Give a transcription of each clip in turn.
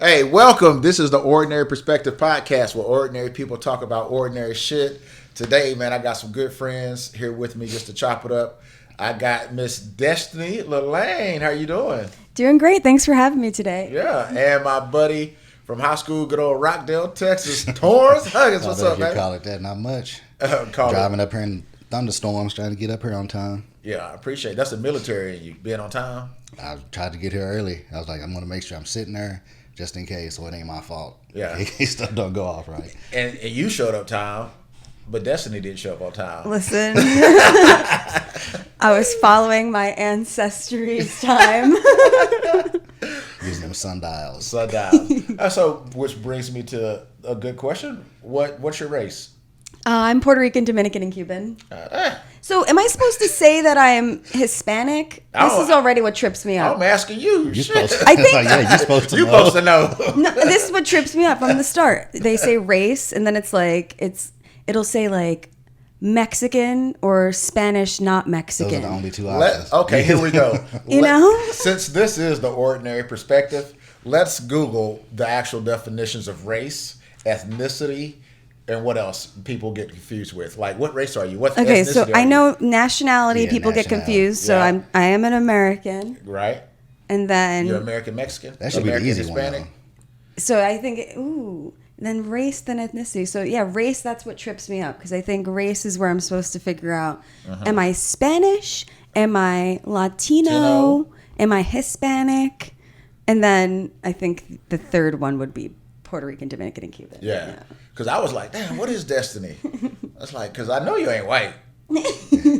Hey, welcome. This is the Ordinary Perspective Podcast where ordinary people talk about ordinary shit. Today, man, I got some good friends here with me just to chop it up. I got Miss Destiny Lalane. How you doing? Doing great. Thanks for having me today. Yeah, and my buddy from high school, good old Rockdale, Texas, Torrance Huggins. What's up, man? You call it that? Not much. Driving up here in thunderstorms, trying to get up here on time. Yeah, I appreciate it. That's the military and you being on time. I tried to get here early. I was like, I'm going to make sure I'm sitting there just in case, so it ain't my fault. Yeah. In case stuff don't go off right. And you showed up time, but Destiny didn't show up on time. Listen, I was following my ancestry's time. Using them sundials. So, which brings me to a good question. What's your race? I'm Puerto Rican, Dominican, and Cuban. So am I supposed to say that I'm Hispanic? This is already what trips me up. I'm asking you. You're Shit. supposed to, I think you're supposed to You're know. supposed to know. No, this is what trips me up from the start. They say race, and then it's like it'll say like Mexican or Spanish, not Mexican. Those are the only two options. Okay, here we go. You know? Since this is the ordinary perspective, let's Google the actual definitions of race, ethnicity, and what else people get confused with. Like, what race are you? What Okay, ethnicity so are I you? know nationality. Yeah, People get nationality. confused. So Yeah. I am an American, Right? and then You're American Mexican? That should American be the easy Hispanic? one, so I think, then race, then ethnicity. So yeah, race, that's what trips me up because I think race is where I'm supposed to figure out, am I Spanish? Am I Latino? Am I Hispanic? And then I think the third one would be Puerto Rican, Dominican, and Cuban. Yeah. Because I was like, damn, what is Destiny? That's like, because I know you ain't white.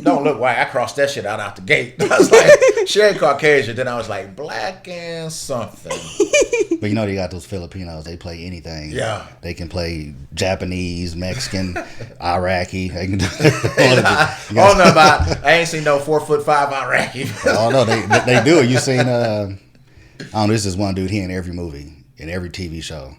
Don't look white. I crossed that shit out the gate. I was like, she ain't Caucasian. Then I was like, black and something. But you know they got those Filipinos. They play anything. Yeah. They can play Japanese, Mexican, Iraqi. They can do I ain't seen no 4'5" Iraqi. Oh no, they do it. You seen? I don't know. This is one dude. He in every movie, in every TV show,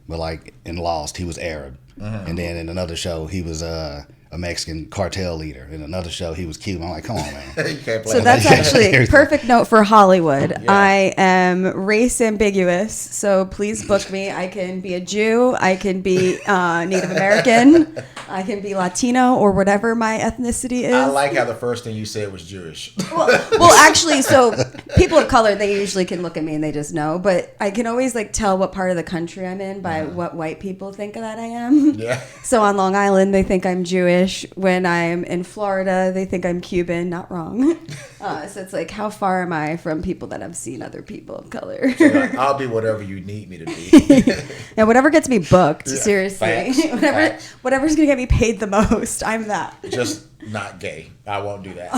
but like in Lost, he was Arab, and then in another show, he was a Mexican cartel leader. In another show, he was Cuban. I'm like, come on, man. You can't play So that's actually a perfect note for Hollywood. Yeah. I am race ambiguous, so please book me. I can be a Jew, I can be Native American, I can be Latino or whatever my ethnicity is. I like how the first thing you said was Jewish. Well, actually, so people of color, they usually can look at me and they just know, but I can always like tell what part of the country I'm in by what white people think that I am. Yeah. So on Long Island, they think I'm Jewish. When I'm in Florida, they think I'm Cuban. Not wrong. So it's like, how far am I from people that have seen other people of color? I'll be whatever you need me to be. And whatever gets me booked, Yeah, seriously. facts, facts. Whatever's going to get me paid the most, I'm that. Just not gay. I won't do that.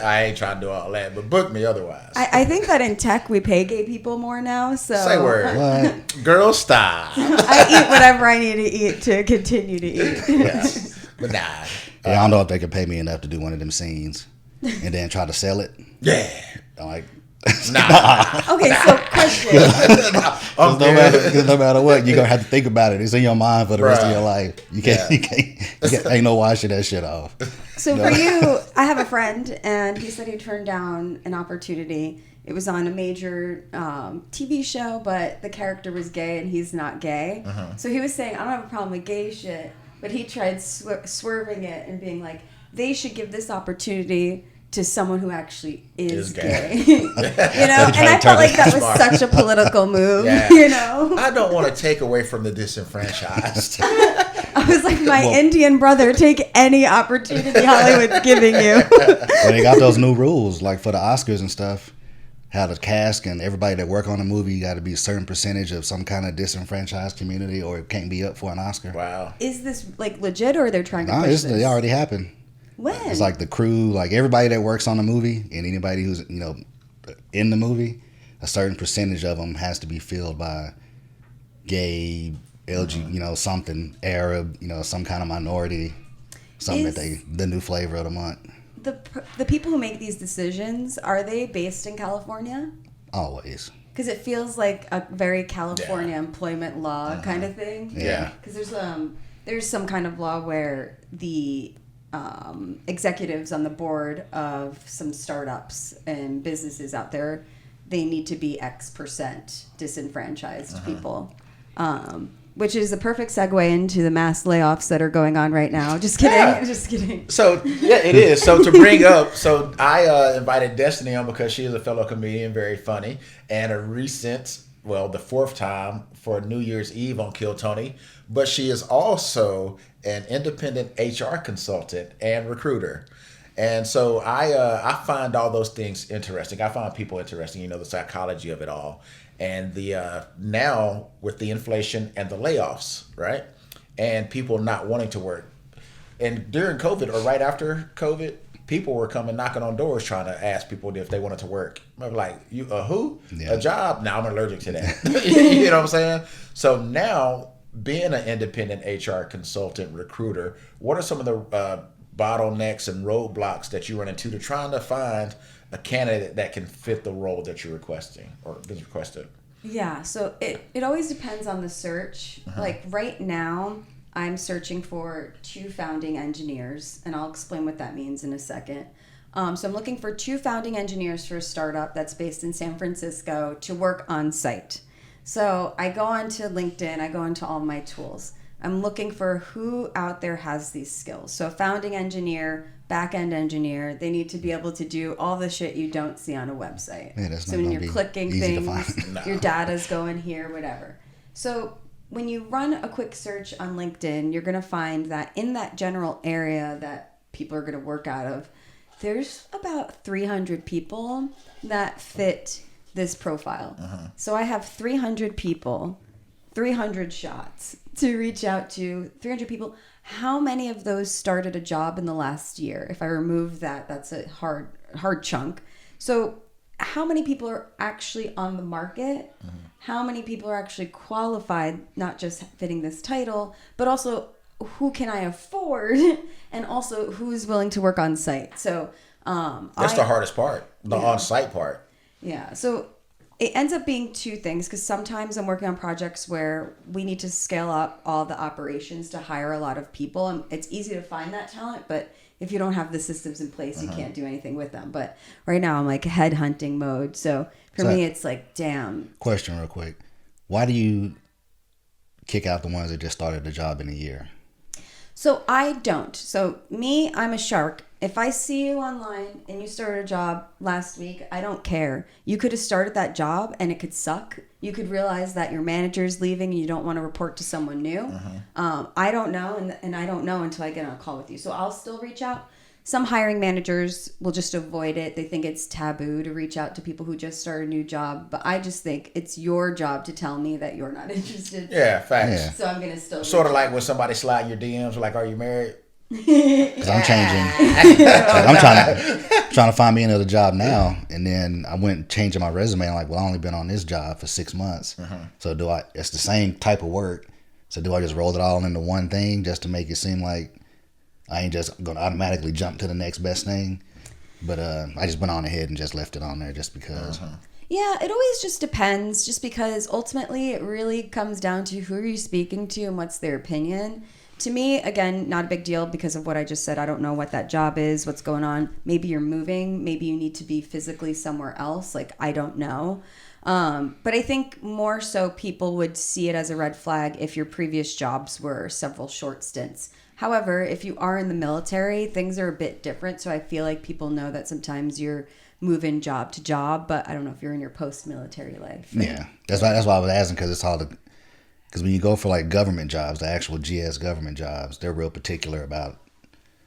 I ain't trying to do all that, but book me otherwise. I think that in tech, we pay gay people more now. So Say word. What? Girl, stop. I eat whatever I need to eat to continue to eat. Yeah. But nah. Yeah, I don't know if they could pay me enough to do one of them scenes and then try to sell it. Yeah. I'm like, Nah. Okay, so question. Cause no matter what, you're gonna have to think about it. It's in your mind for the rest of Bruh. your life. You can't ain't no washing that shit off. So for you, I have a friend, and he said he turned down an opportunity. It was on a major TV show, but the character was gay, and he's not gay. So he was saying, I don't have a problem with gay shit, but he tried swerving it and being like, they should give this opportunity to someone who actually is gay. You know? And I felt like that was Smart. such a political move, Yeah. you know? I don't want to take away from the disenfranchised. I was like, my Indian brother, take any opportunity Hollywood's giving you. Well, they got those new rules, like for the Oscars and stuff. How the cast and everybody that work on the movie got to be a certain percentage of some kind of disenfranchised community, or it can't be up for an Oscar. Wow. Is this like legit, or they're trying to No, push this? it already happened. When? It's like the crew, like everybody that works on the movie and anybody who's in the movie, a certain percentage of them has to be filled by gay, LG, something Arab, some kind of minority, something the new flavor of the month. The people who make these decisions, are they based in California? Always. Because it feels like a very California employment law kind of thing. Yeah. Because there's some kind of law where the executives on the board of some startups and businesses out there, they need to be X% disenfranchised people. Which is a perfect segue into the mass layoffs that are going on right now. Just kidding. Yeah. Just kidding. So yeah, it is. So to bring up, so I invited Destiny on because she is a fellow comedian, very funny, and a recent, well, the fourth time for New Year's Eve on Kill Tony. But she is also an independent HR consultant and recruiter. And so I find all those things interesting. I find people interesting, you know, the psychology of it all. And the now with the inflation and the layoffs, right? And people not wanting to work. And during COVID or right after COVID, people were coming knocking on doors trying to ask people if they wanted to work. I'm like, you who? Yeah. A job? No, I'm allergic to that. You know what I'm saying? So now being an independent HR consultant recruiter, what are some of the bottlenecks and roadblocks that you run into to trying to find a candidate that can fit the role that you're requesting or is requested? Yeah, so it always depends on the search. Like right now, I'm searching for 2 founding engineers, and I'll explain what that means in a second. So I'm looking for 2 founding engineers for a startup that's based in San Francisco to work on site. So I go onto LinkedIn, I go into all my tools. I'm looking for who out there has these skills. So founding engineer, back-end engineer, they need to be able to do all the shit you don't see on a website. Yeah, that's so not when gonna you're be clicking easy to things, find. your data's going here, whatever. So when you run a quick search on LinkedIn, you're going to find that in that general area that people are going to work out of, there's about 300 people that fit this profile. So I have 300 people, 300 shots to reach out to 300 people. How many of those started a job in the last year? If I remove that, that's a hard chunk. So how many people are actually on the market? How many people are actually qualified, not just fitting this title, but also who can I afford? And also who's willing to work on site? So That's the hardest part, the on-site part. yeah. So it ends up being 2 things, because sometimes I'm working on projects where we need to scale up all the operations to hire a lot of people. And it's easy to find that talent, but if you don't have the systems in place, you can't do anything with them. But right now I'm like headhunting mode. So for me, it's like, damn. Question real quick. Why do you kick out the ones that just started the job in a year? So I don't. So me, I'm a shark. If I see you online and you started a job last week, I don't care. You could have started that job and it could suck. You could realize that your manager's leaving and you don't want to report to someone new. I don't know, and I don't know until I get on a call with you. So I'll still reach out. Some hiring managers will just avoid it. They think it's taboo to reach out to people who just started a new job. But I just think it's your job to tell me that you're not interested. Yeah, facts. Yeah. So I'm going to still Sort of like when somebody slide your DMs, like, are you married? Because I'm changing. Like, I'm trying to find me another job now, and then I went changing my resume. I'm like, well, I only been on this job for 6 months. So do I? It's the same type of work. So do I just roll it all into one thing just to make it seem like I ain't just gonna automatically jump to the next best thing? But I just went on ahead and just left it on there just because. Yeah, it always just depends, just because ultimately it really comes down to who are you speaking to and what's their opinion. To me, again, not a big deal because of what I just said. I don't know what that job is, what's going on. Maybe you're moving. Maybe you need to be physically somewhere else. Like, I don't know. But I think more so people would see it as a red flag if your previous jobs were several short stints. However, if you are in the military, things are a bit different. So I feel like people know that sometimes you're moving job to job, but I don't know if you're in your post-military life. Yeah, that's why I was asking, because it's all the. Because when you go for like government jobs, the actual GS government jobs, they're real particular about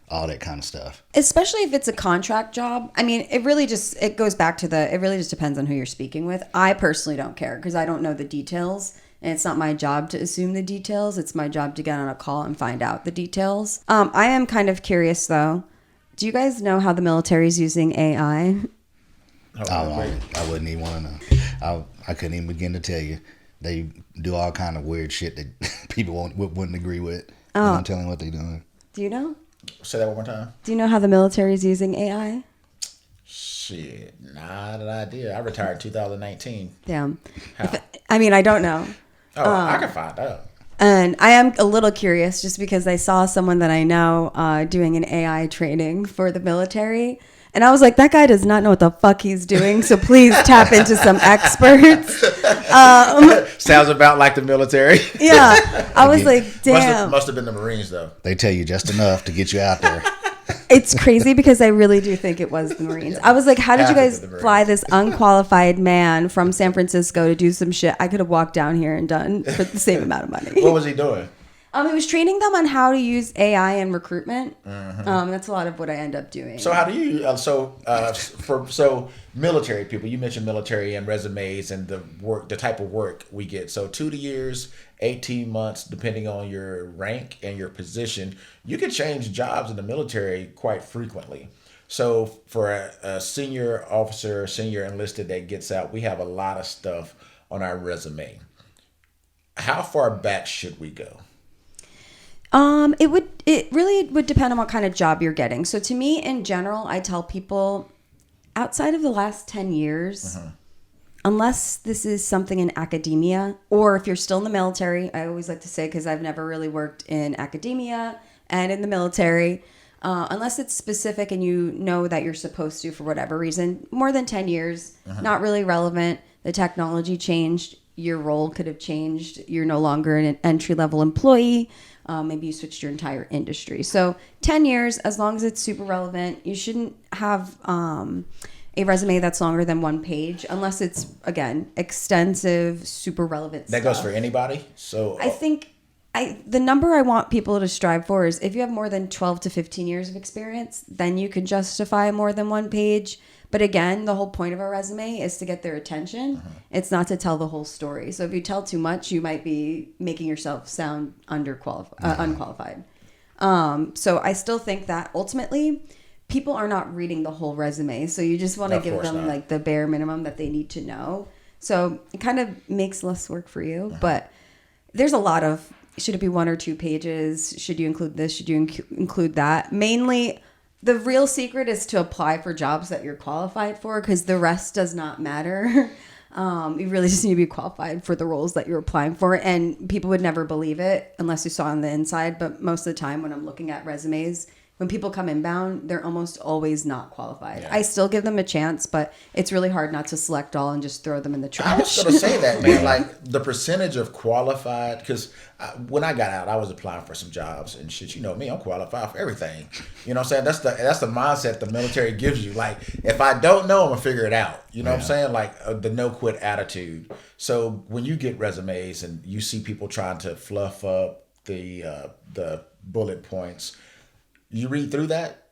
all that kind of stuff. Especially if it's a contract job. I mean, it really just depends on who you're speaking with. I personally don't care because I don't know the details. And it's not my job to assume the details. It's my job to get on a call and find out the details. I am kind of curious though. Do you guys know how the military is using AI? I wouldn't even want to know. I couldn't even begin to tell you. They do all kind of weird shit that people wouldn't agree with. Oh. I'm telling what they're doing. Do you know? Say that one more time. Do you know how the military is using AI? Shit, not an idea. I retired in 2019. Damn. How? I don't know. Oh, I can find out. And I am a little curious just because I saw someone that I know doing an AI training for the military. And I was like, that guy does not know what the fuck he's doing. So please tap into some experts. Sounds about like the military. Yeah. I was like, damn. Must have been the Marines, though. They tell you just enough to get you out there. It's crazy because I really do think it was the Marines. I was like, how did you guys fly this unqualified man from San Francisco to do some shit I could have walked down here and done for the same amount of money? What was he doing? He was training them on how to use AI in recruitment. That's a lot of what I end up doing. So how do you so military people? You mentioned military and resumes and the type of work we get. So 2 years, 18 months, depending on your rank and your position, you can change jobs in the military quite frequently. So for a senior officer, senior enlisted that gets out, we have a lot of stuff on our resume. How far back should we go? It really would depend on what kind of job you're getting. So to me, in general, I tell people outside of the last 10 years, unless this is something in academia, or if you're still in the military, I always like to say, because I've never really worked in academia and in the military, unless it's specific and you know that you're supposed to for whatever reason, more than 10 years, not really relevant. The technology changed. Your role could have changed. You're no longer an entry-level employee. Maybe you switched your entire industry. So 10 years, as long as it's super relevant, you shouldn't have a resume that's longer than 1 page, unless it's, again, extensive, super relevant stuff. That goes for anybody? So I think the number I want people to strive for is if you have more than 12 to 15 years of experience, then you can justify more than 1 page. But again, the whole point of a resume is to get their attention. It's not to tell the whole story. So if you tell too much, you might be making yourself sound unqualified. So I still think that ultimately people are not reading the whole resume. So you just want to give them like the bare minimum that they need to know. So it kind of makes less work for you. But there's a lot of, should it be 1 or 2 pages? Should you include this? Should you include that? Mainly, the real secret is to apply for jobs that you're qualified for, because the rest does not matter. You really just need to be qualified for the roles that you're applying for. And people would never believe it unless you saw on the inside. But most of the time when I'm looking at resumes, when people come inbound, they're almost always not qualified. Yeah. I still give them a chance, but it's really hard not to select all and just throw them in the trash. I was going to say that, man. Like the percentage of qualified, because when I got out, I was applying for some jobs and shit. You know me, I'm qualified for everything. You know what I'm saying? That's the mindset the military gives you. Like, if I don't know, I'm going to figure it out. You know what I'm saying? Like the no quit attitude. So when you get resumes and you see people trying to fluff up the bullet points, you read through that?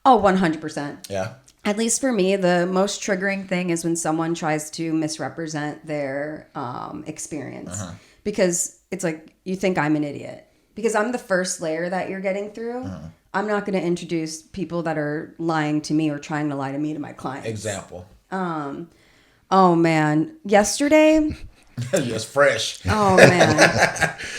Oh, 100%. Yeah. At least for me, the most triggering thing is when someone tries to misrepresent their experience. Because it's like, you think I'm an idiot. Because I'm the first layer that you're getting through. I'm not going to introduce people that are lying to me or trying to lie to me to my clients. Example. Oh, man. Yesterday... Yes, fresh. Oh, man.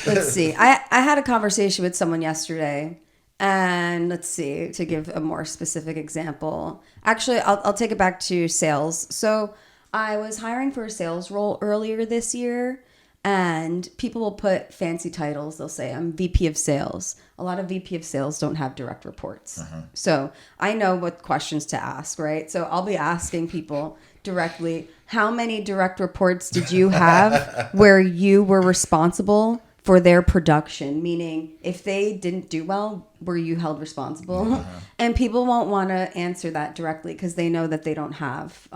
Let's see. I had a conversation with someone yesterday. And let's see, to give a more specific example. Actually, I'll take it back to sales. So I was hiring for a sales role earlier this year, and people will put fancy titles. They'll say, I'm VP of sales. A lot of VP of sales don't have direct reports. So I know what questions to ask, right? So I'll be asking people directly, how many direct reports did you have where you were responsible for their production? Meaning, if they didn't do well, were you held responsible? And people won't want to answer that directly because they know that they don't have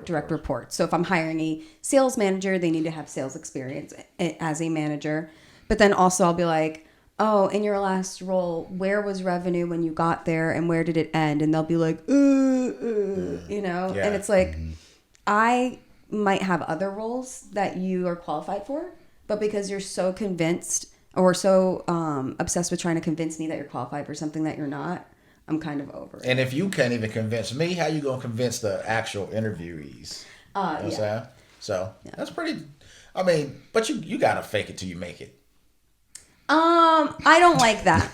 direct reports. So if I'm hiring a sales manager, they need to have sales experience as a manager. But then also I'll be like, oh, in your last role, where was revenue when you got there and where did it end? And they'll be like, you know? Yeah. And it's like, I might have other roles that you are qualified for, but because you're so convinced or so obsessed with trying to convince me that you're qualified for something that you're not, I'm kind of over it. And if you can't even convince me, how you going to convince the actual interviewees? You know what I'm saying? So that's pretty, I mean, but you got to fake it till you make it. I don't like that.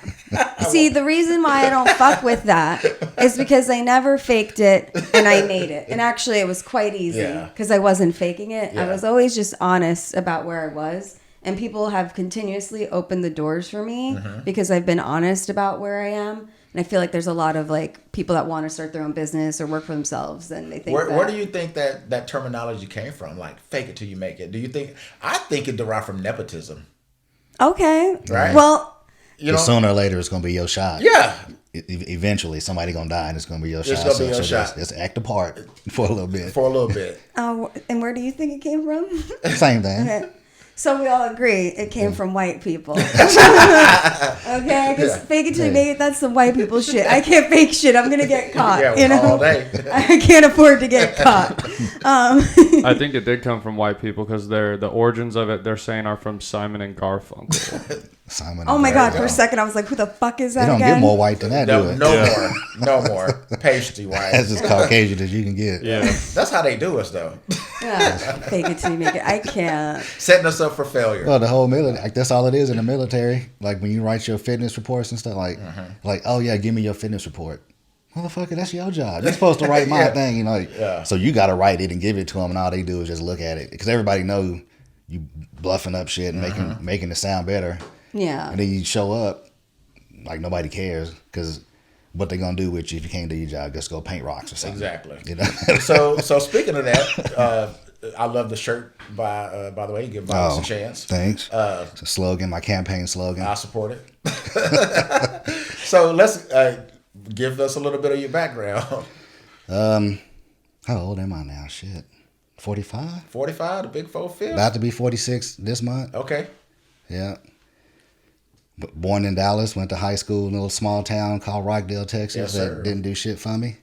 See, the reason why I don't fuck with that is because I never faked it and I made it. And actually it was quite easy because I wasn't faking it. I was always just honest about where I was. And people have continuously opened the doors for me because I've been honest about where I am. And I feel like there's a lot of like people that want to start their own business or work for themselves, and they think Where do you think that terminology came from? Like fake it till you make it. Do you think? I think it derived from nepotism. Okay. Right. Well, You know? Because sooner or later it's gonna be your shot. Yeah. Eventually somebody gonna die and it's gonna be your shot. It's gonna be your shot. Just act the part for a little bit. For a little bit. and where do you think it came from? Same thing. Okay. So we all agree it came from white people. Okay? Because fake it till you make it, that's some white people shit. I can't fake shit. I'm going to get caught. Yeah, you know? all day. I can't afford to get caught. I think it did come from white people because the origins of it they're saying are from Simon and Garfunkel. Simon. Oh my and God. Garfunkel. For a second, I was like, who the fuck is They that don't again? get more white than that, do No, it? no more. Pasty white. That's as Caucasian as you can get. Yeah. That's how they do us, though. Yeah. Fake it till you make it. I can't. Setting us up for failure. Well, the whole military, like, that's all it is in the military. Like when you write your fitness reports and stuff, like, oh yeah, give me your fitness report. Motherfucker, that's your job. You're supposed to write my thing, you know. Yeah. So you got to write it and give it to them, and all they do is just look at it because everybody know you bluffing up shit and making it sound better. Yeah. And then you show up, like nobody cares because what they gonna do with you if you can't do your job? Just go paint rocks or something. Exactly. You know. So speaking of that, I love the shirt by the way. You give Bob a chance. Thanks. It's a slogan, my campaign slogan. I support it. So let's give us a little bit of your background. How old am I now? Shit, 45. 45, the big 4-5. About to be 46 this month. Okay. Yeah. Born in Dallas, went to high school in a little small town called Rockdale, Texas. Yes, sir. That didn't do shit for me.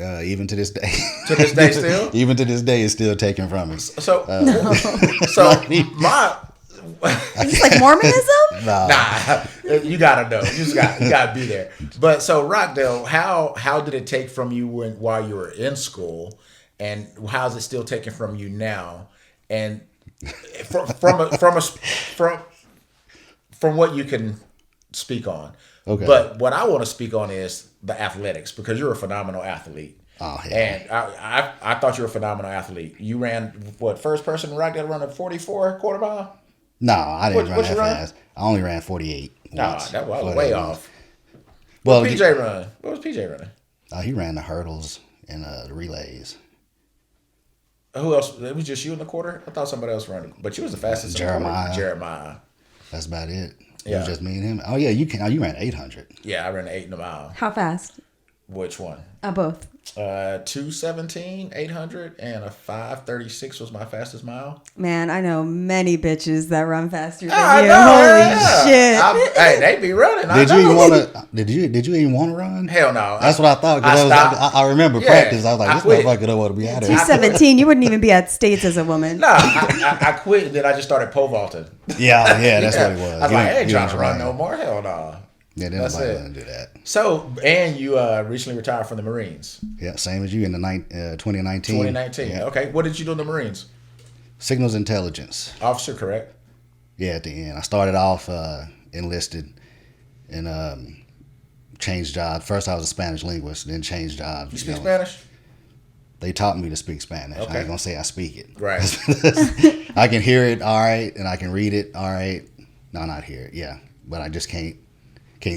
Even to this day. To this day still? Even to this day, it's still taken from me. So, my Is this like Mormonism? nah, you gotta know. You gotta be there. But so Rockdale, how did it take from you while you were in school, and how's it still taken from you now? And from what you can speak on. Okay. But what I want to speak on is the athletics because you're a phenomenal athlete. Oh, yeah. And I thought you were a phenomenal athlete. You ran first person in Rockdale to run a 44 quarter mile? No, I didn't run What you that run? fast. I only ran 48. Nah, once. that was 48 way once. off. Well, What PJ run? What was PJ running? he ran the hurdles and the relays. Who else? It was just you in the quarter? I thought somebody else ran. But you was the fastest. in the quarter. Jeremiah. Jeremiah. That's about it. It Yeah. was just me and him. Oh yeah, you ran 800. Yeah, I ran 8 in a mile. How fast? Which one? Both. 2:17, 800, and a 5:36 was my fastest mile. Man, I know many bitches that run faster than I you. know, Holy yeah. shit. Hey, they be running. Did you even want to? Did you even want to run? Hell no. That's what I thought. I Cause stopped. I remember Yeah, practice. I was I like, this quit. motherfucker don't want to be out there. 217, you wouldn't even be at States as a woman. No, I quit and then I just started pole vaulting. Yeah, that's what it was. I was like, I ain't You trying to ain't run running. no more. Hell no. Yeah, then That's nobody it. want to do that. So, and you recently retired from the Marines. Yeah, same as you in the 2019. 2019. Yeah. Okay. What did you do in the Marines? Signals intelligence. Officer, correct? Yeah, at the end. I started off enlisted and changed jobs. First, I was a Spanish linguist, then changed jobs. You speak Spanish? They taught me to speak Spanish. Okay. I ain't gonna say I speak it. Right. I can hear it all right, and I can read it all right. No, not hear it. Yeah, but I just can't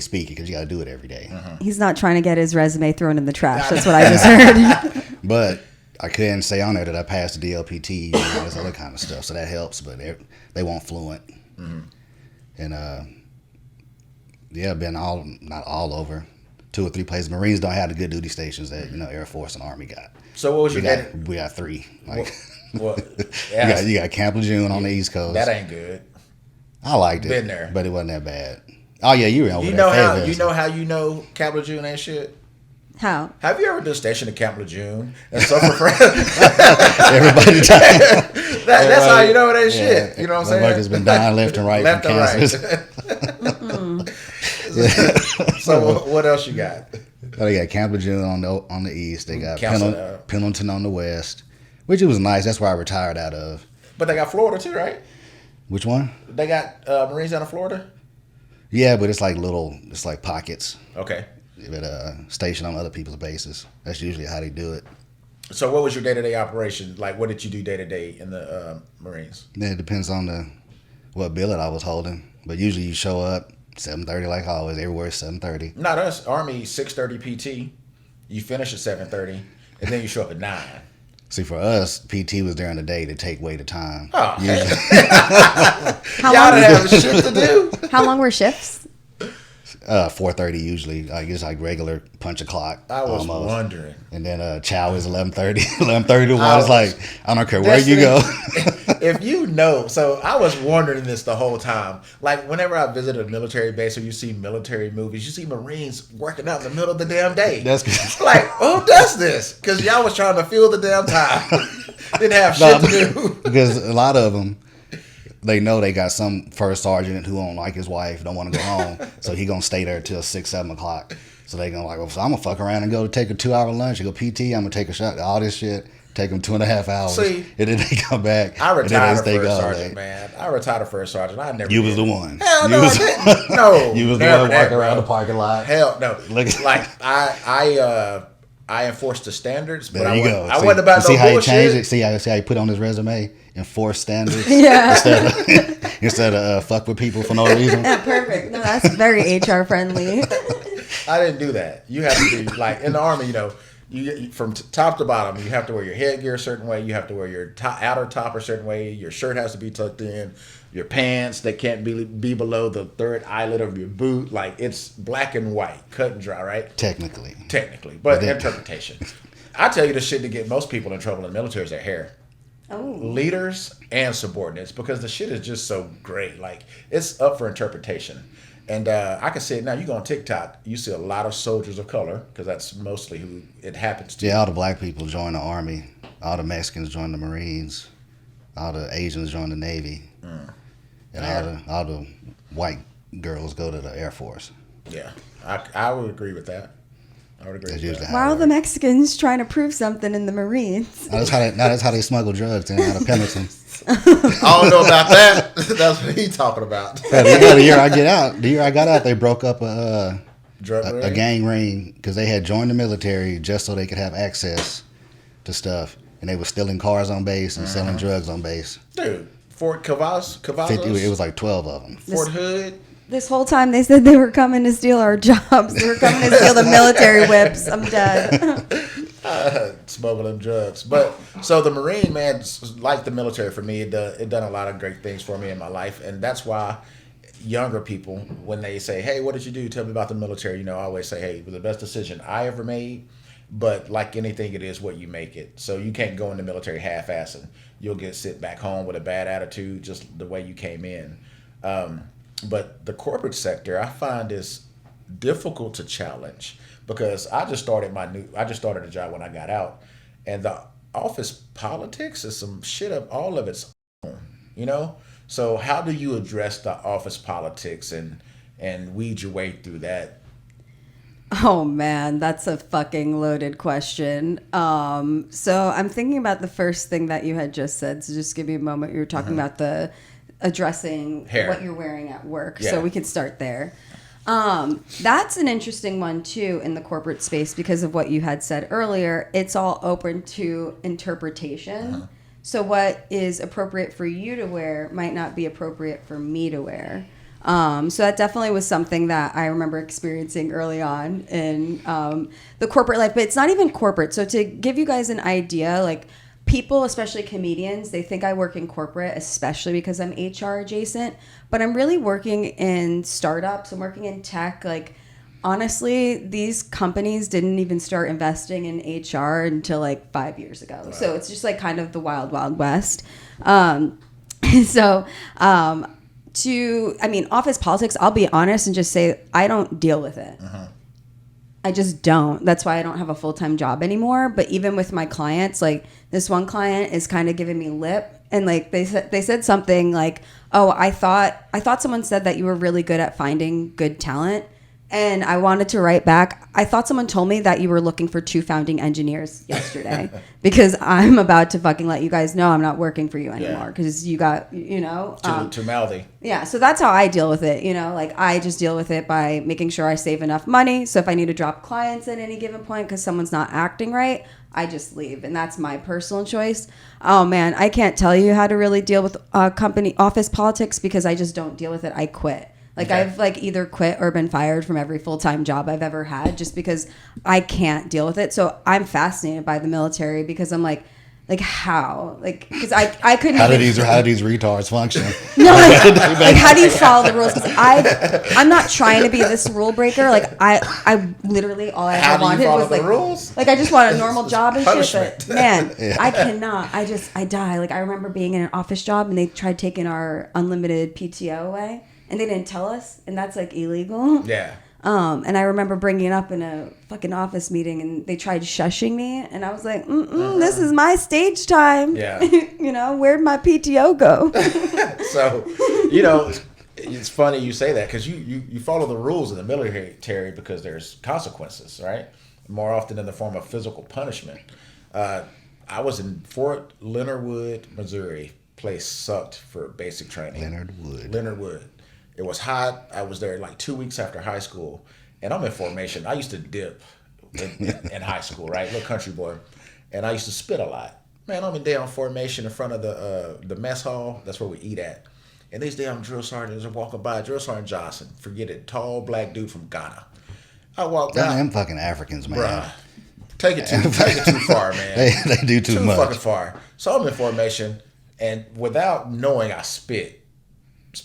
speak it because you got to do it every day. He's not trying to get his resume thrown in the trash. That's what I just heard. But I couldn't say on there that I passed the DLPT and all this other kind of stuff, so that helps. But they weren't fluent, and been not all over, 2 or 3 places. Marines don't have the good duty stations that Air Force and Army got. So, what was your data? We got 3. Like What? you got Camp Lejeune on the East Coast. That ain't good. I liked it. Been there. But it wasn't that bad. Oh yeah, you were over You there. know how Fayetteville. you know Camp Lejeune ain't shit? How? Have you ever been stationed at Camp Lejeune and suffered from Everybody died. that's how you know it ain't shit. You know what I'm saying? Motherfuckers been dying left and right Left from and cancers. right. So what else you got? Oh, they got Camp Lejeune on the east. They got Council, Pendleton on the west, which it was nice. That's where I retired out of. But they got Florida too, right? Which one? They got Marines out of Florida. Yeah, but it's like pockets. Okay. But stationed on other people's bases. That's usually how they do it. So what was your day-to-day operation? Like, what did you do day-to-day in the Marines? Yeah, it depends on what billet I was holding. But usually you show up 7:30 like always. Everywhere 7:30. Not us. Army 6:30 PT. You finish at 7:30, and then you show up at 9. See, for us, PT was during the day to take away the time. Oh, Usually, How y'all long? didn't have shit to do. How long were shifts? 4:30 usually. Like it's like regular punch a clock. I was almost. wondering. And then chow is 11:30. 11:30 to 1. I It's was- like I don't care where you go. If you know, so I was wondering this the whole time. Like whenever I visit a military base or you see military movies, you see Marines working out in the middle of the damn day. That's good. Like, who does this? Because y'all was trying to fill the damn time. Didn't have shit to do. Because a lot of them, they know they got some first sergeant who don't like his wife, don't want to go home, so he gonna stay there till 6, 7 o'clock. So they gonna like, well, so I'm gonna fuck around and go take a 2-hour lunch. You go PT. I'm gonna take a shot. All this shit. Take them 2.5 hours. See, and then they come back. I and then retired they a stay first all sergeant, day. man. I retired a first sergeant. I never. You was did. the one. Hell You no, was- I didn't. No, You was the never one that, walking around bro. the parking lot. Hell no. Look- Like I enforced the standards, but There I you wasn't, go. I See- wasn't about you see no how he bullshit. changed it? See how he put on his resume? Enforce standards. Yeah. Instead of fuck with people for no reason. Yeah, perfect. No, that's very HR friendly. I didn't do that. You have to be like in the Army, you know, you from top to bottom, you have to wear your headgear a certain way. You have to wear your outer top a certain way. Your shirt has to be tucked in. Your pants, they can't be below the third eyelid of your boot. Like it's black and white, cut and dry, right? Technically. Technically, but then- interpretation. I tell you the shit to get most people in trouble in the military is their hair. Oh. Leaders and subordinates, because the shit is just so great. Like it's up for interpretation. And I can say it now. You go on TikTok, you see a lot of soldiers of color, because that's mostly who it happens to. Yeah, all the black people join the Army. All the Mexicans join the Marines. All the Asians join the Navy. And all the white girls go to the Air Force. Yeah, I would agree with that. I would agree That's with usually that. Why how are it the works. Mexicans trying to prove something in the Marines? Now that's how they smuggle drugs in out of Pendleton. I don't know about that. That's what he talking about. The year I got out, they broke up a Drug ring? gang ring because they had joined the military just so they could have access to stuff, and they were stealing cars on base and selling drugs on base. Dude, Fort Cavazos, 50, it was like 12 of them. Fort Hood. This whole time they said they were coming to steal our jobs. They were coming to steal the military whips. I'm dead. Smuggling drugs. But so the Marine, man, like the military for me, it done a lot of great things for me in my life, and that's why younger people, when they say, "Hey, what did you do? Tell me about the military," you know, I always say, "Hey, it was the best decision I ever made." But like anything, it is what you make it. So you can't go in the military half-assing. You'll get sent back home with a bad attitude, just the way you came in. But the corporate sector, I find is difficult to challenge because I just started a job when I got out, and the office politics is some shit of all of its own, you know. So how do you address the office politics and weed your way through that? Oh man, that's a fucking loaded question. So I'm thinking about the first thing that you had just said. So just give me a moment. You were talking about the addressing Hair. what you're wearing at work. Yeah. So we could start there. That's an interesting one too in the corporate space because of what you had said earlier. It's all open to interpretation. So what is appropriate for you to wear might not be appropriate for me to wear. So that definitely was something that I remember experiencing early on in the corporate life, but it's not even corporate. So to give you guys an idea, like people, especially comedians, they think I work in corporate, especially because I'm HR adjacent, but I'm really working in startups. I'm working in tech. Like, honestly, these companies didn't even start investing in HR until like 5 years ago. Wow. So it's just like kind of the wild, wild west. Office politics, I'll be honest and just say I don't deal with it. I just don't. That's why I don't have a full-time job anymore. But even with my clients, like this one client is kind of giving me lip, and like they said something like, "Oh, I thought someone said that you were really good at finding good talent." And I wanted to write back. I thought someone told me that you were looking for 2 founding engineers yesterday because I'm about to fucking let you guys know I'm not working for you anymore because you got, Too mouthy. Yeah, so that's how I deal with it. Like I just deal with it by making sure I save enough money. So if I need to drop clients at any given point because someone's not acting right, I just leave. And that's my personal choice. Oh man, I can't tell you how to really deal with company office politics because I just don't deal with it. I quit. Like okay. I've like either quit or been fired from every full-time job I've ever had just because I can't deal with it. So I'm fascinated by the military because I'm like how? Like, because I couldn't. How do these retards function? No, like how do you follow the rules? Because I'm not trying to be this rule breaker. Like I literally all I ever wanted was like rules? Like I just want a normal job and Punishment. shit. But man, yeah. I cannot. I die. Like I remember being in an office job and they tried taking our unlimited PTO away. And they didn't tell us, and that's like illegal. Yeah. And I remember bringing it up in a fucking office meeting, and they tried shushing me, and I was like, this is my stage time. Yeah. Where'd my PTO go? So, it's funny you say that because you follow the rules in the military because there's consequences, right? More often in the form of physical punishment. I was in Fort Leonard Wood, Missouri. Place sucked for basic training. Leonard Wood. It was hot. I was there like 2 weeks after high school, and I'm in formation. I used to dip in high school, right? Little country boy, and I used to spit a lot. Man, I'm in damn formation in front of the mess hall. That's where we eat at. And these damn drill sergeants are walking by. Drill Sergeant Johnson, forget it, tall black dude from Ghana. I walked down. Them fucking Africans, man. Bruh, take it too far, man. They do too much. Too fucking far. So I'm in formation, and without knowing, I spit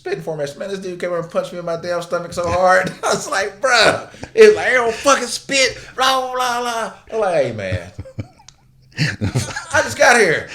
in formation. Man, this dude came over and punched me in my damn stomach so hard. I was like, bruh. It's like, I don't fucking spit. Blah, blah, blah. I'm like, hey, man. I just got here.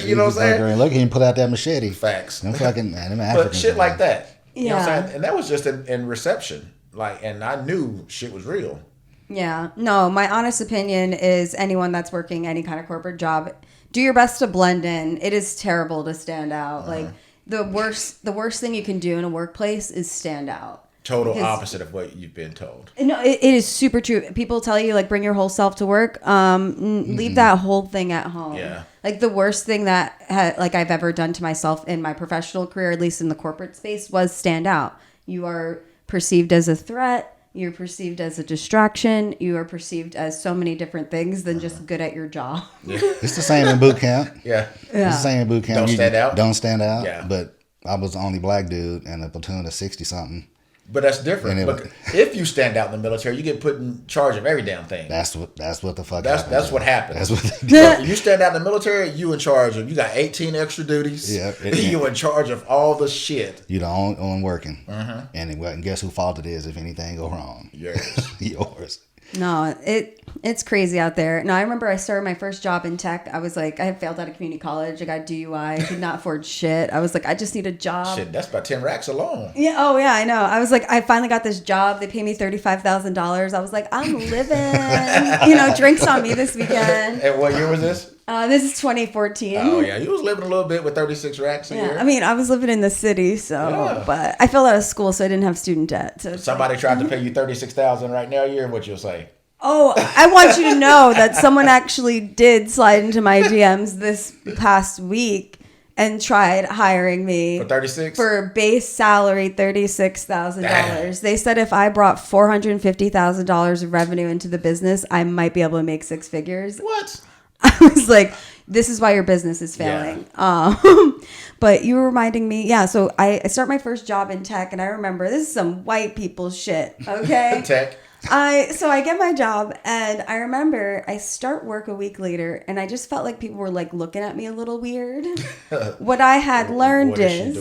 You know what I'm saying? Look, he didn't pull out that machete. Facts. Them fucking, man, them But shit man. like that. Yeah. You know what I'm saying? And that was just in reception. Like, and I knew shit was real. Yeah. No, my honest opinion is anyone that's working any kind of corporate job, do your best to blend in. It is terrible to stand out. Like, the worst thing you can do in a workplace is stand out. Total opposite of what you've been told. No, it is super true. People tell you like bring your whole self to work. Leave that whole thing at home. Yeah. Like the worst thing that I've ever done to myself in my professional career, at least in the corporate space, was stand out. You are perceived as a threat. You're perceived as a distraction. You are perceived as so many different things than just good at your job. Yeah. It's the same in boot camp. Yeah. It's the same in boot camp. Don't stand out. Don't stand out. Yeah. But I was the only black dude in a platoon of 60-something. But that's different. But if you stand out in the military, you get put in charge of every damn thing. That's what the fuck happens. That's what happens. That's what they do. You stand out in the military, you in charge of. You got 18 extra duties. Yeah. You in charge of all the shit. You the only one working. And guess whose fault it is if anything go wrong? Yours. Yours. No, it's crazy out there. No, I remember I started my first job in tech. I was like, I had failed out of community college. I got DUI. I could not afford shit. I was like, I just need a job. Shit, that's about 10 racks alone. Yeah. Oh, yeah, I know. I was like, I finally got this job. They pay me $35,000. I was like, I'm living. Drinks on me this weekend. And what year was this? This is 2014. Oh, yeah. You was living a little bit with 36 racks a year. I mean, I was living in the city, but I failed out of school, so I didn't have student debt. So somebody tried to pay you $36,000 right now a year, what you'll say? Oh, I want you to know that someone actually did slide into my DMs this past week and tried hiring me for 36 for base salary $36,000. They said if I brought $450,000 of revenue into the business, I might be able to make 6 figures. What? I was like, this is why your business is failing. Yeah. But you were reminding me, so I start my first job in tech, and I remember this is some white people shit, okay? Tech. So I get my job, and I remember I start work a week later, and I just felt like people were like looking at me a little weird. What I had learned is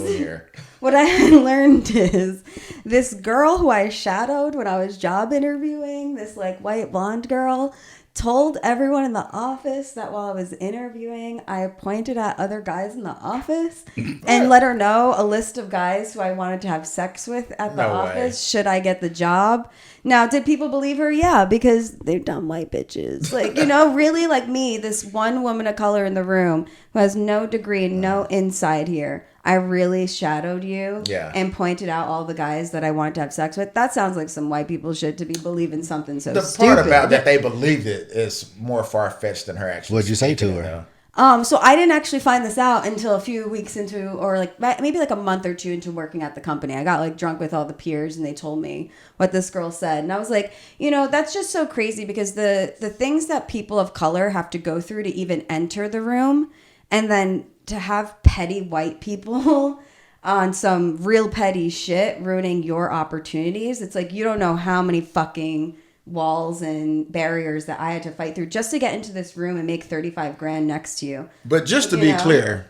this girl who I shadowed when I was job interviewing, this like white blonde girl, told everyone in the office that while I was interviewing, I pointed at other guys in the office and let her know a list of guys who I wanted to have sex with at the office should I get the job. Now, did people believe her? Yeah, because they're dumb white bitches. Like, really like me, this one woman of color in the room who has no degree, no insight here. I really shadowed you Yeah. and pointed out all the guys that I wanted to have sex with. That sounds like some white people shit to be believing something so The stupid. part about that they believed it is more far fetched than her actually. What'd you say to speaking her? it, though. So I didn't actually find this out until a few weeks into, or like maybe like a month or two into working at the company. I got like drunk with all the peers and they told me what this girl said. And I was like, that's just so crazy because the things that people of color have to go through to even enter the room, and then to have petty white people on some real petty shit ruining your opportunities. It's like, you don't know how many fucking walls and barriers that I had to fight through just to get into this room and make 35 grand next to you. But just to You be know? clear,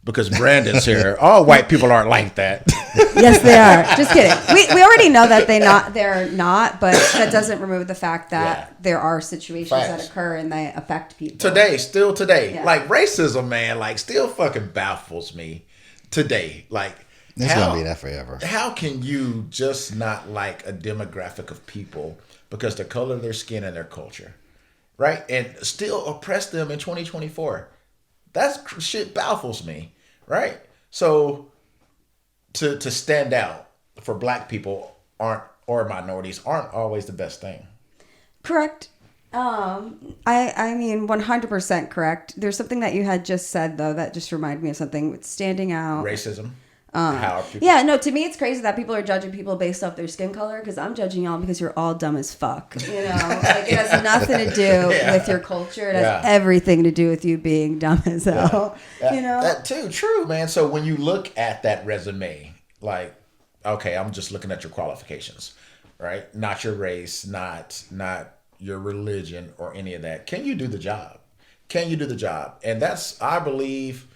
because Brandon's here, all white people aren't like that. Yes, they are. Just kidding. We already know that they're not, but that doesn't remove the fact that Yeah. there are situations Facts. that occur and they affect people. Still today. Yeah. Like racism, man, like still fucking baffles me today. Like It's gonna be that forever. How can you just not like a demographic of people because the color of their skin and their culture, right? And still oppress them in 2024. That shit baffles me, right? So to stand out for black people or minorities aren't always the best thing. Correct. I mean 100% correct. There's something that you had just said though that just reminded me of something with standing out. Racism. How people, Yeah, no, to me it's crazy that people are judging people based off their skin color because I'm judging y'all because you're all dumb as fuck. Like it has nothing to do with your culture. It has everything to do with you being dumb as hell. That too, true, man. So when you look at that resume, like, okay, I'm just looking at your qualifications, right? Not your race, not your religion or any of that. Can you do the job? Can you do the job? And that's, I believe,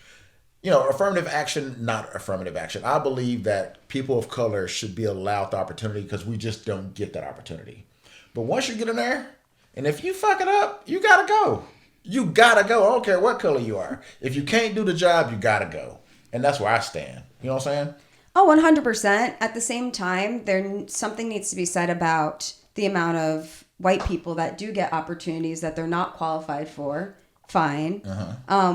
affirmative action, not affirmative action. I believe that people of color should be allowed the opportunity because we just don't get that opportunity. But once you get in there, and if you fuck it up, you gotta go. You gotta go. I don't care what color you are. If you can't do the job, you gotta go. And that's where I stand. You know what I'm saying? Oh, 100%. At the same time, something needs to be said about the amount of white people that do get opportunities that they're not qualified for. Fine.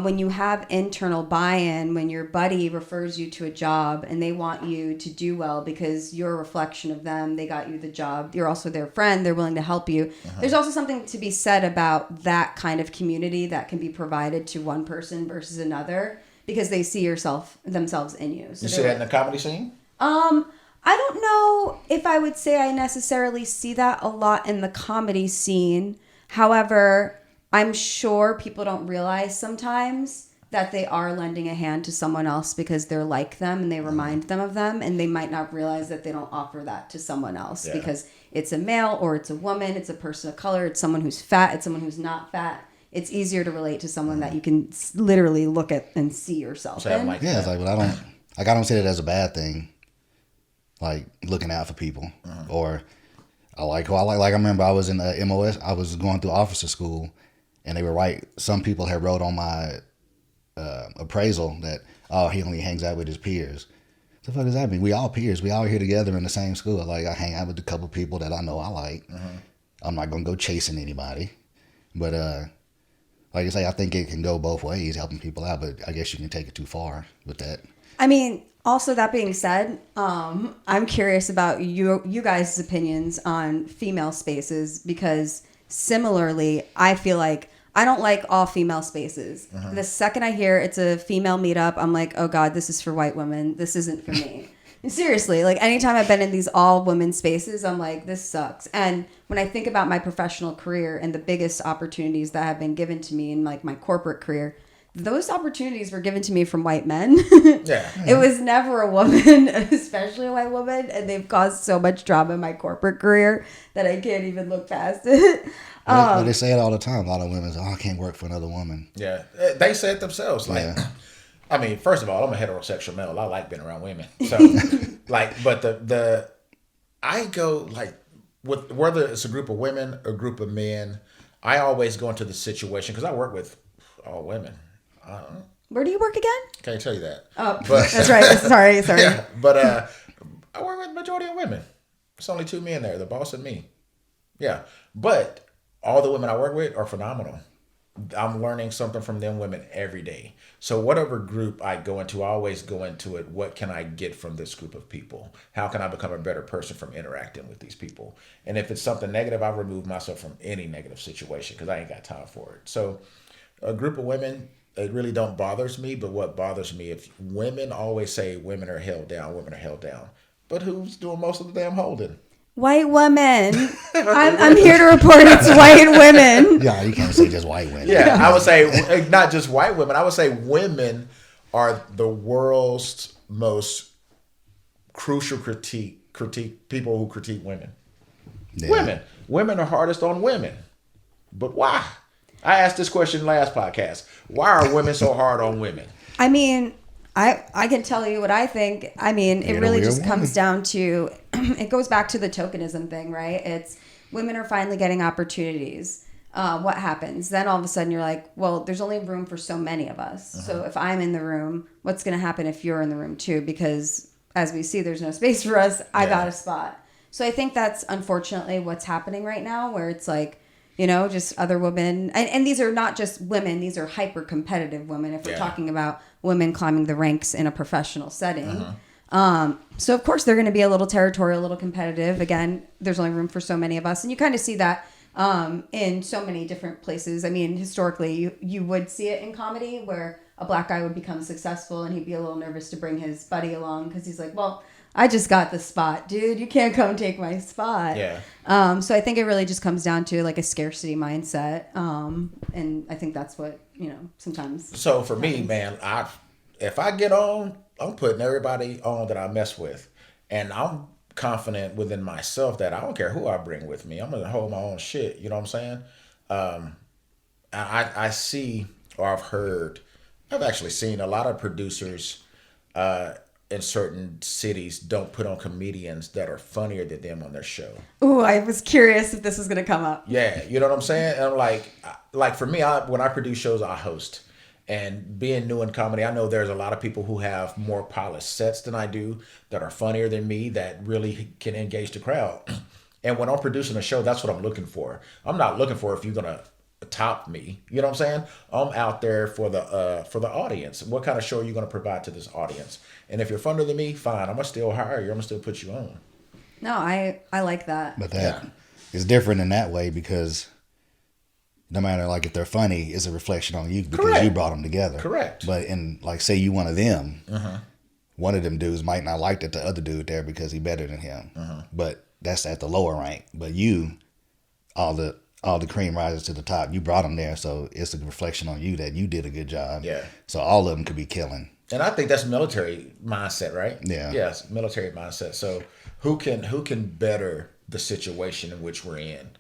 When you have internal buy-in, when your buddy refers you to a job and they want you to do well because you're a reflection of them, they got you the job. You're also their friend. They're willing to help you. There's also something to be said about that kind of community that can be provided to one person versus another because they see themselves in you. So You see that in the comedy scene? I don't know if I would say I necessarily see that a lot in the comedy scene. However, I'm sure people don't realize sometimes that they are lending a hand to someone else because they're like them and they remind them of them, and they might not realize that they don't offer that to someone else because it's a male or it's a woman, it's a person of color, it's someone who's fat, it's someone who's not fat. It's easier to relate to someone that you can literally look at and see yourself in. Yeah, it's like, but I don't see that as a bad thing. Like looking out for people, or I remember I was in MOS. I was going through officer school, and they were right. Some people had wrote on my appraisal that he only hangs out with his peers. What the fuck does that mean? We all peers. We all here together in the same school. Like I hang out with a couple people that I know I like. I'm not gonna go chasing anybody, but like I say, I think it can go both ways, helping people out. But I guess you can take it too far with that. I mean, also that being said, I'm curious about you guys' opinions on female spaces because similarly, I feel like I don't like all female spaces. The second I hear it's a female meetup, I'm like, oh God, this is for white women. This isn't for me. And seriously, like anytime I've been in these all women spaces, I'm like, this sucks. And when I think about my professional career and the biggest opportunities that have been given to me in like my corporate career, those opportunities were given to me from white men. It was never a woman, especially a white woman, and they've caused so much drama in my corporate career that I can't even look past it. But they say it all the time. A lot of women say, I can't work for another woman. Yeah. They say it themselves. Like, I mean, first of all, I'm a heterosexual male. I like being around women. So, like, but I go, like, with whether it's a group of women or a group of men, I always go into the situation, because I work with all women. Where do you work again? Can't tell you that. Oh, that's right. Sorry. Yeah, but I work with the majority of women. It's only 2 men there, the boss and me. Yeah. But all the women I work with are phenomenal. I'm learning something from them women every day. So whatever group I go into, I always go into it, what can I get from this group of people? How can I become a better person from interacting with these people? And if it's something negative, I remove myself from any negative situation because I ain't got time for it. So a group of women, it really don't bothers me, but what bothers me, if women always say women are held down, women are held down. But who's doing most of the damn holding? White women. I'm here to report it's white women. Yeah, you can't say just white women. Yeah, I would say not just white women. I would say women are the world's most crucial critique people who critique women. Yeah. Women are hardest on women. But why? I asked this question last podcast. Why are women so hard on women? I mean, I can tell you what I think. I mean, it You're really the just weird comes woman. down to, it goes back to the tokenism thing, right? It's women are finally getting opportunities. What happens? Then all of a sudden you're like, well, there's only room for so many of us. So if I'm in the room, what's going to happen if you're in the room too? Because as we see, there's no space for us. I got a spot. So I think that's unfortunately what's happening right now, where it's like, you know, just other women. And these are not just women. These are hyper competitive women. If we're talking about women climbing the ranks in a professional setting. So of course they're going to be a little territorial, a little competitive. Again, there's only room for so many of us. And you kind of see that in so many different places. I mean, historically, you would see it in comedy where a black guy would become successful and he'd be a little nervous to bring his buddy along because he's like, well, I just got the spot, dude. You can't come take my spot. Yeah. So I think it really just comes down to like a scarcity mindset. And I think that's what, you know, sometimes. So for me, man, if I get on, I'm putting everybody on that I mess with. And I'm confident within myself that I don't care who I bring with me. I'm going to hold my own shit. You know what I'm saying? I see, or I've actually seen a lot of producers in certain cities don't put on comedians that are funnier than them on their show. Ooh, I was curious if this was going to come up. Yeah, you know what I'm saying? And I'm like for me, when I produce shows, I host. And being new in comedy, I know there's a lot of people who have more polished sets than I do that are funnier than me that really can engage the crowd. And when I'm producing a show, that's what I'm looking for. I'm not looking for if you're gonna top me. You know what I'm saying? I'm out there for the audience. What kind of show are you gonna provide to this audience? And if you're funnier than me, fine. I'm gonna still hire you. I'm gonna still put you on. No, I like that. But that is different in that way because no matter like if they're funny, it's a reflection on you because Correct. you brought them together. Correct. But in like say you one of them, one of them dudes might not like that the other dude there because he better than him. But that's at the lower rank. But you, all the cream rises to the top. You brought them there, so it's a reflection on you that you did a good job. Yeah. So all of them could be killing. And I think that's military mindset, right? Yeah. Yes, military mindset. So who can better the situation in which we're in?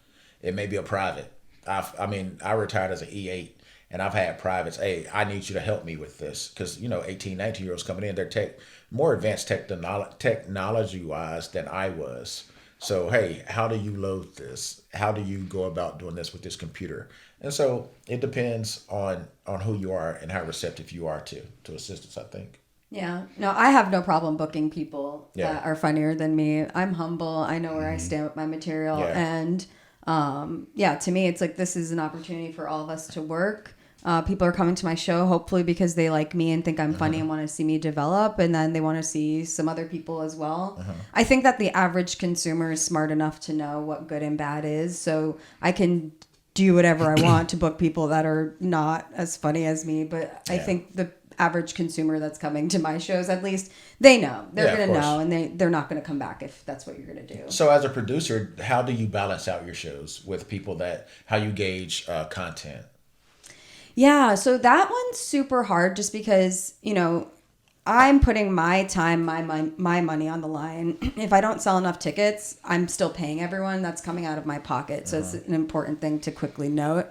It may be a private. I retired as an E8 and I've had privates. Hey, I need you to help me with this because, 18, 19-year-olds coming in, they're more advanced technology wise than I was. So, hey, how do you load this? How do you go about doing this with this computer? And so it depends on who you are and how receptive you are to assistance, I think. Yeah. No, I have no problem booking people Yeah. that are funnier than me. I'm humble. I know where I stand with my material. Yeah. And to me, it's like this is an opportunity for all of us to work. People are coming to my show, hopefully because they like me and think I'm funny and want to see me develop. And then they want to see some other people as well. I think that the average consumer is smart enough to know what good and bad is. So I can do whatever I want to book people that are not as funny as me. But I think the average consumer that's coming to my shows, at least they know. They're going to know, and they're not going to come back if that's what you're going to do. So as a producer, how do you balance out your shows with people how you gauge content? Yeah, so that one's super hard just because, I'm putting my time, my money on the line. If I don't sell enough tickets, I'm still paying everyone. That's coming out of my pocket. So it's an important thing to quickly note.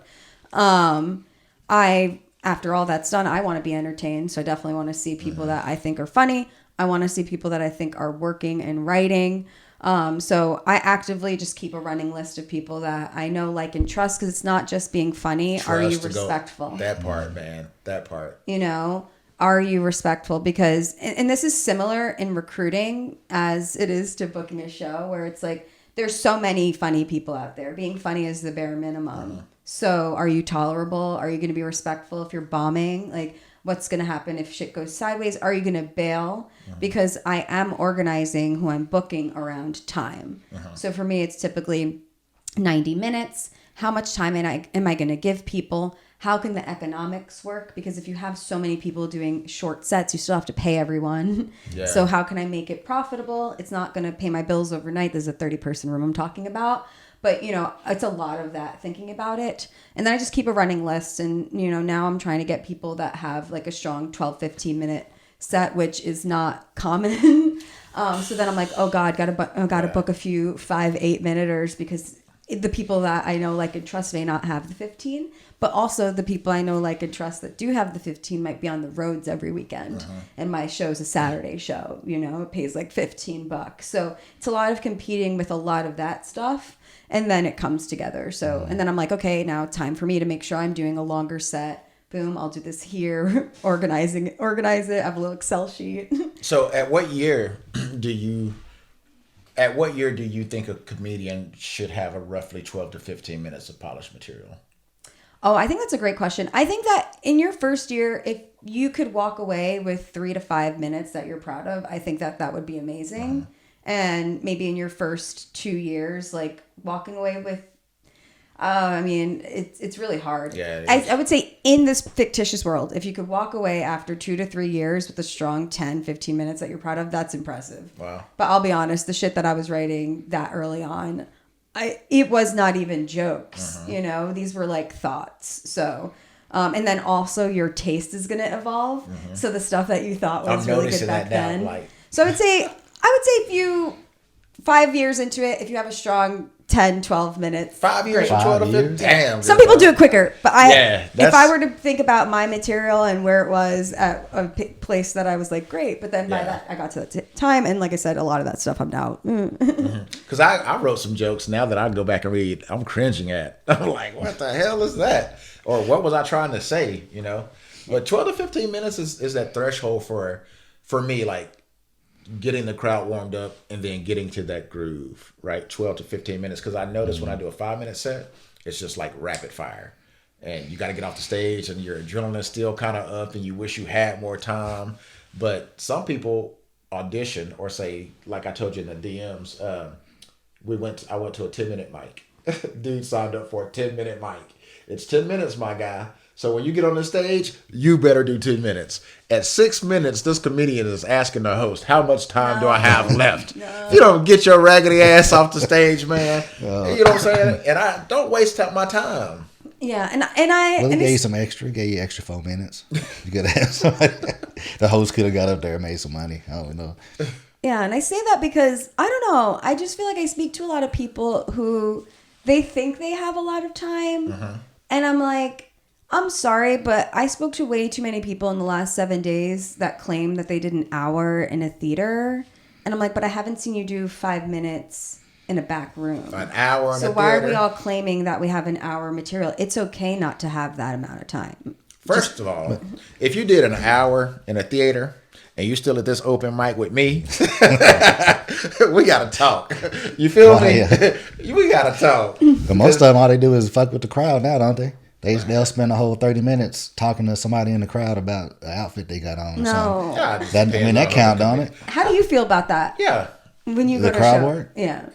After all that's done, I want to be entertained. So I definitely want to see people that I think are funny. I want to see people that I think are working and writing. So I actively just keep a running list of people that I know, like, and trust, because it's not just being funny. Are you respectful? That part, man. That part. Are you respectful? Because, and this is similar in recruiting as it is to booking a show, where it's like, there's so many funny people out there. Being funny is the bare minimum. So are you tolerable? Are you going to be respectful if you're bombing? Like, what's going to happen if shit goes sideways? Are you going to bail? Because I am organizing who I'm booking around time. So for me, it's typically 90 minutes. How much time am I going to give people? How can the economics work? Because if you have so many people doing short sets, you still have to pay everyone. Yeah. So how can I make it profitable? It's not going to pay my bills overnight. There's a 30-person room I'm talking about. But, you know, it's a lot of that, thinking about it. And then I just keep a running list. And, you know, now I'm trying to get people that have like a strong 12, 15-minute set, which is not common. So then I'm like, oh, God, gotta book a few 5, 8-minuters because the people that I know, like, and trust may not have the 15. But also the people I know, like, and trust that do have the 15 might be on the roads every weekend. And my show's a Saturday show, you know, it pays like $15. So it's a lot of competing with a lot of that stuff. And then it comes together. So, and then I'm like, okay, now time for me to make sure I'm doing a longer set. Boom, I'll do this here. Organize it. I have a little Excel sheet. So at what year do you think a comedian should have a roughly 12 to 15 minutes of polished material? Oh, I think that's a great question. I think that in your first year, if you could walk away with 3 to 5 minutes that you're proud of, I think that would be amazing. And maybe in your first 2 years, like walking away with, I mean, it's really hard. Yeah, I would say in this fictitious world, if you could walk away after 2 to 3 years with a strong 10, 15 minutes that you're proud of, that's impressive. Wow. But I'll be honest, the shit that I was writing that early on, it was not even jokes, you know, these were like thoughts. So, and then also your taste is going to evolve. So the stuff that you thought was I'm really noticing good back that now, then. like- So I would say if you 5 years into it, if you have a strong 10, 12 minutes. 5 years great. or 12 to 5 15? years? Damn. Some good people luck. do it quicker, but if that's- I were to think about my material and where it was at a place that I was like, great, but then by Yeah. that I got to that time, and like I said, a lot of that stuff I'm now. Because I wrote some jokes now that I go back and read, I'm cringing at. I'm like, what the hell is that? Or what was I trying to say, you know? But 12 to 15 minutes is that threshold for me, like getting the crowd warmed up and then getting to that groove, right? 12 to 15 minutes. Because I notice when I do a 5-minute set, it's just like rapid fire. And you got to get off the stage and your adrenaline's still kind of up and you wish you had more time. But some people audition or say, like I told you in the DMs, I went to a 10-minute mic. Dude signed up for a 10-minute mic. It's 10 minutes, my guy. So when you get on the stage, you better do 10 minutes. At 6 minutes, this comedian is asking the host, how much time do I have left? You don't get your raggedy ass off the stage, man. You know what I'm saying? And I don't waste my time. Yeah, and Well, they and gave you it's, some extra. Gave you extra 4 minutes. You could have somebody. The host could have got up there and made some money. I don't know. yeah, and I say that because I don't know. I just feel like I speak to a lot of people who they think they have a lot of time, and I'm like, I'm sorry, but I spoke to way too many people in the last 7 days that claim that they did an hour in a theater. And I'm like, but I haven't seen you do 5 minutes in a back room. An hour in So a why are theater. we all claiming that we have an hour material? It's okay not to have that amount of time. First of all, if you did an hour in a theater and you still at this open mic with me, we gotta talk. You feel Oh, me? yeah. We gotta talk. But most of them, all they do is fuck with the crowd now, don't they? They'll spend a whole 30 minutes talking to somebody in the crowd about the outfit they got on. Or something. No. Yeah, it just That, I depends mean, that on count, the don't it? How do you feel about that? Yeah. When you The go to crowd show? work? Yeah.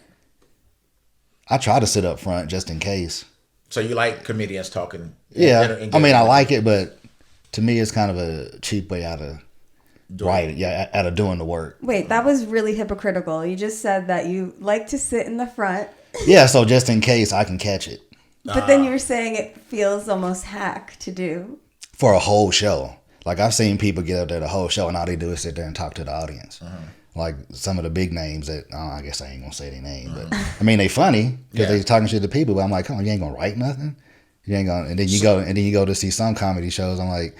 I try to sit up front just in case. So you like comedians talking? Yeah, I mean, I like it, but to me, it's kind of a cheap way out of out of doing the work. Wait, that was really hypocritical. You just said that you like to sit in the front, Yeah, so just in case I can catch it but then you were saying it feels almost hack to do. for a whole show. Like I've seen people get up there the whole show and all they do is sit there and talk to the audience. Like some of the big names that I guess I ain't gonna say their name, but I mean they funny because they talking shit to people. But I'm like, come on, you ain't gonna write nothing. You ain't gonna. And then you go to see some comedy shows. I'm like,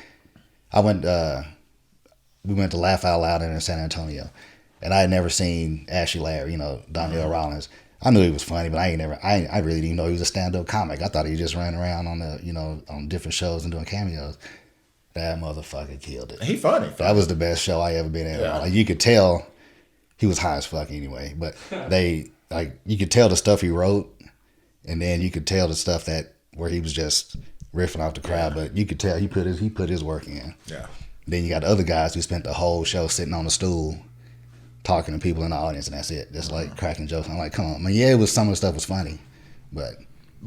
we went to Laugh Out Loud in San Antonio, and I had never seen Ashley Larry, Donnell Rollins. I knew he was funny, but I really didn't know he was a stand-up comic. I thought he just ran around on on different shows and doing cameos. That motherfucker killed it. He funny. That was the best show I ever been at. Yeah. Like you could tell he was high as fuck anyway, but you could tell the stuff he wrote, and then you could tell the stuff that where he was just riffing off the crowd, but you could tell he put his work in. Yeah. Then you got the other guys who spent the whole show sitting on a stool talking to people in the audience, and that's it. Just like cracking jokes. I'm like, come on. I mean, yeah, it was some of the stuff was funny, but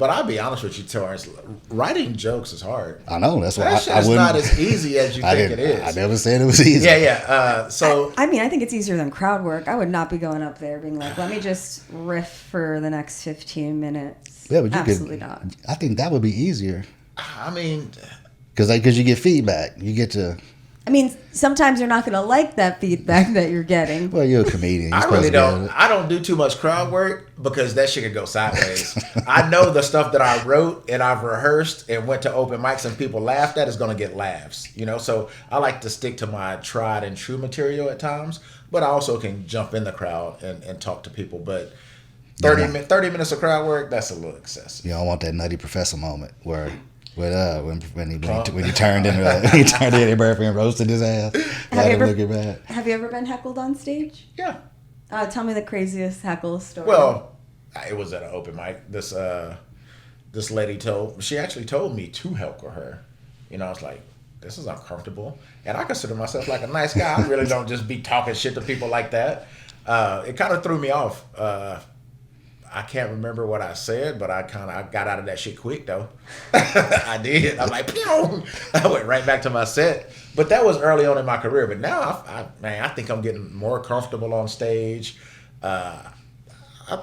I'll be honest with you, Torrance. Writing jokes is hard. I know that's why That shit I is wouldn't. not as easy as you think it is. I never said it was easy. Yeah. So I mean, I think it's easier than crowd work. I would not be going up there being like, let me just riff for the next 15 minutes. Yeah, but you Absolutely could. not. I think that would be easier I mean, because you get feedback. You get to. I mean, sometimes you're not going to like that feedback that you're getting. Well, you're a comedian. You're I supposed really to be able don't. to- I don't do too much crowd work because that shit could go sideways. I know the stuff that I wrote and I've rehearsed and went to open mics and people laughed at is going to get laughs. So I like to stick to my tried and true material at times, but I also can jump in the crowd and talk to people. But 30 minutes of crowd work, that's a little excessive. You don't want that Nutty Professor moment where. When he turned in everybody and roasted his ass, Have you ever- looking bad. Have you ever been heckled on stage? Yeah. Tell me the craziest heckle story. Well, it was at an open mic. This lady she actually told me to heckle her. I was like, this is uncomfortable. And I consider myself like a nice guy. I really don't just be talking shit to people like that. It kind of threw me off. I can't remember what I said, but I got out of that shit quick though. I did. I'm like, pew! I went right back to my set. But that was early on in my career. But now, I think I'm getting more comfortable on stage. I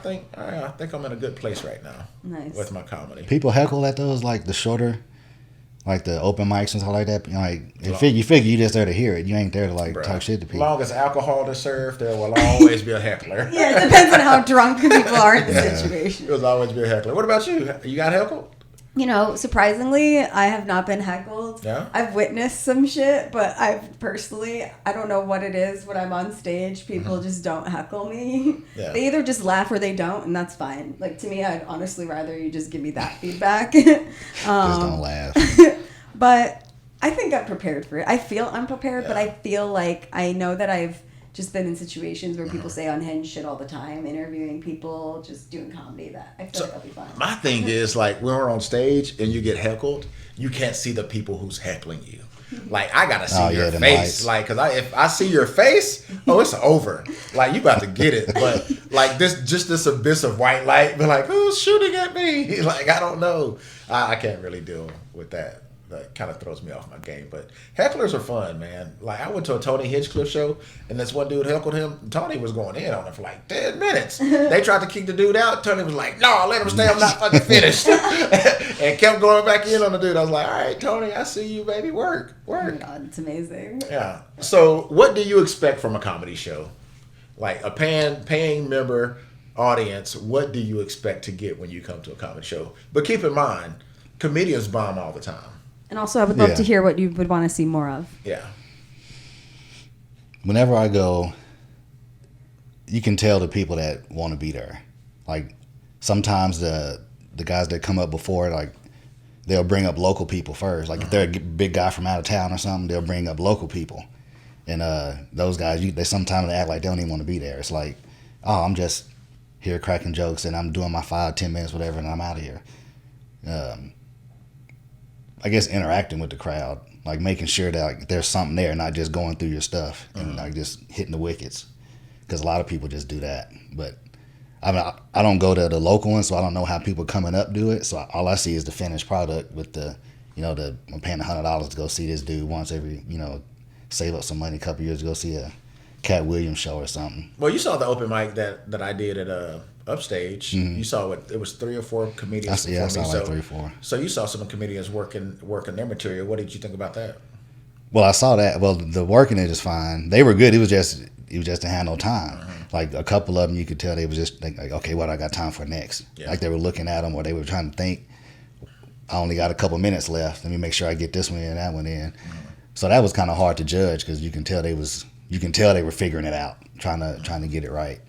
think I'm in a good place right now. Nice. With my comedy. People heckle at those like the shorter, like the open mics and stuff like that. You figure you just there to hear it. You ain't there to like Bruh. talk shit to people. Long as alcohol is served, there will always be a heckler. yeah, it depends on how drunk people are in the situation. There will always be a heckler. What about you? You got heckled? Surprisingly, I have not been heckled. Yeah? I've witnessed some shit, but I don't know what it is when I'm on stage. People just don't heckle me. Yeah. They either just laugh or they don't, and that's fine. Like, to me, I'd honestly rather you just give me that feedback. Just don't laugh. But I think I'm prepared for it. I feel unprepared, but I feel like I know that I've just been in situations where people say unhinged shit all the time, interviewing people, just doing comedy. That I feel like I'll be fine. My thing is, like, when we're on stage and you get heckled, you can't see the people who's heckling you. Like, I gotta see your them face. lights. Like, cause if I see your face, it's over. Like, you about to get it. But like this abyss of white light, be like, who's shooting at me? Like, I don't know. I can't really deal with that. That kind of throws me off my game. But hecklers are fun, man. Like, I went to a Tony Hinchcliffe show, and this one dude heckled him. Tony was going in on it for like 10 minutes. They tried to kick the dude out. Tony was like, no, let him stay. I'm not fucking finished. And kept going back in on the dude. I was like, all right, Tony, I see you, baby. Work. Oh my God, it's amazing. Yeah. So what do you expect from a comedy show? Like a paying member audience, what do you expect to get when you come to a comedy show? But keep in mind, comedians bomb all the time. And also, I would love Yeah. to hear what you would want to see more of. Yeah. Whenever I go, you can tell the people that want to be there. Like sometimes the guys that come up before, like they'll bring up local people first. Like if they're a big guy from out of town or something, they'll bring up local people. And those guys, they sometimes act like they don't even want to be there. It's like, oh, I'm just here cracking jokes and I'm doing my 5-10 minutes, whatever, and I'm out of here. I guess interacting with the crowd, like making sure that like, there's something there, not just going through your stuff and like just hitting the wickets, because a lot of people just do that. But I don't go to the local ones, so I don't know how people coming up do it. So all I see is the finished product with I'm paying $100 to go see this dude once every, save up some money a couple years to go see a Cat Williams show or something. Well, you saw the open mic that I did at Upstage. You saw it was 3 or 4 comedians. I saw before me. like 3 or 4. So you saw some comedians working their material. What did you think about that? Well, I saw that. Well, the working it is fine. They were good. It was just to handle time. Like a couple of them, you could tell they was just like, okay, what I got time for next? Yeah. Like they were looking at them, or they were trying to think. I only got a couple minutes left. Let me make sure I get this one in, that one in. So that was kind of hard to judge because you can tell they were figuring it out, trying to get it right.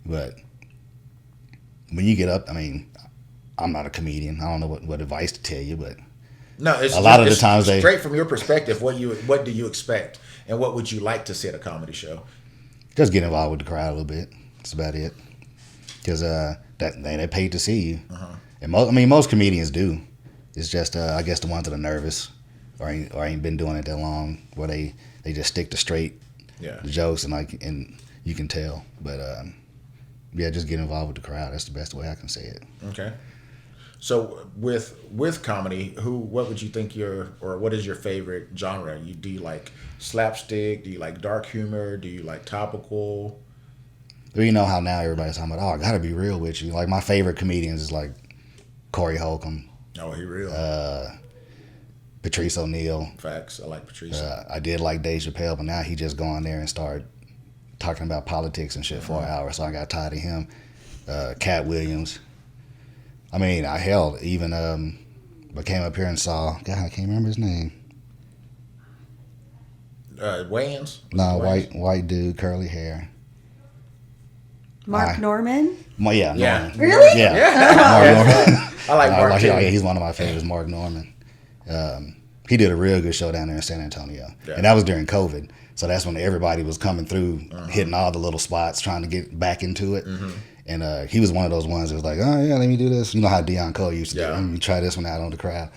But when you get up, I mean, I'm not a comedian. I don't know what advice to tell you, but No, it's A lot of the times they- straight from your perspective. What do you expect, and what would you like to see at a comedy show? just get involved with the crowd a little bit. That's about it. Because they paid to see you, and most comedians do. It's just I guess the ones that are nervous or ain't been doing it that long, where they just stick to straight Yeah. the jokes and you can tell. But yeah, just get involved with the crowd. That's the best way I can say it. Okay. So with comedy, what would you think what is your favorite genre? Do you like slapstick? Do you like dark humor? Do you like topical? Well, you know how now everybody's talking about, I gotta be real with you. Like my favorite comedians is like Corey Holcomb, Oh, he real. Patrice O'Neal. Facts. I like Patrice. I did like Dave Chappelle, but now he just go on there and start talking about politics and shit for an hour. So I got tired of him. Cat Williams. I mean, I even I came up here and saw, God, I can't remember his name. Wayans? No, Wayans? white dude, curly hair. Mark Aye. Norman. Yeah, Yeah. Norman. Really? Yeah. Mark Norman. I like Mark too. Yeah, he's one of my favorites, Mark Norman. He did a real good show down there in San Antonio. Yeah. And that was during COVID. So that's when everybody was coming through, hitting all the little spots, trying to get back into it. And he was one of those ones that was like, oh, yeah, let me do this. You know how Deion Cole used to do. Yeah. Let me try this one out on the crowd.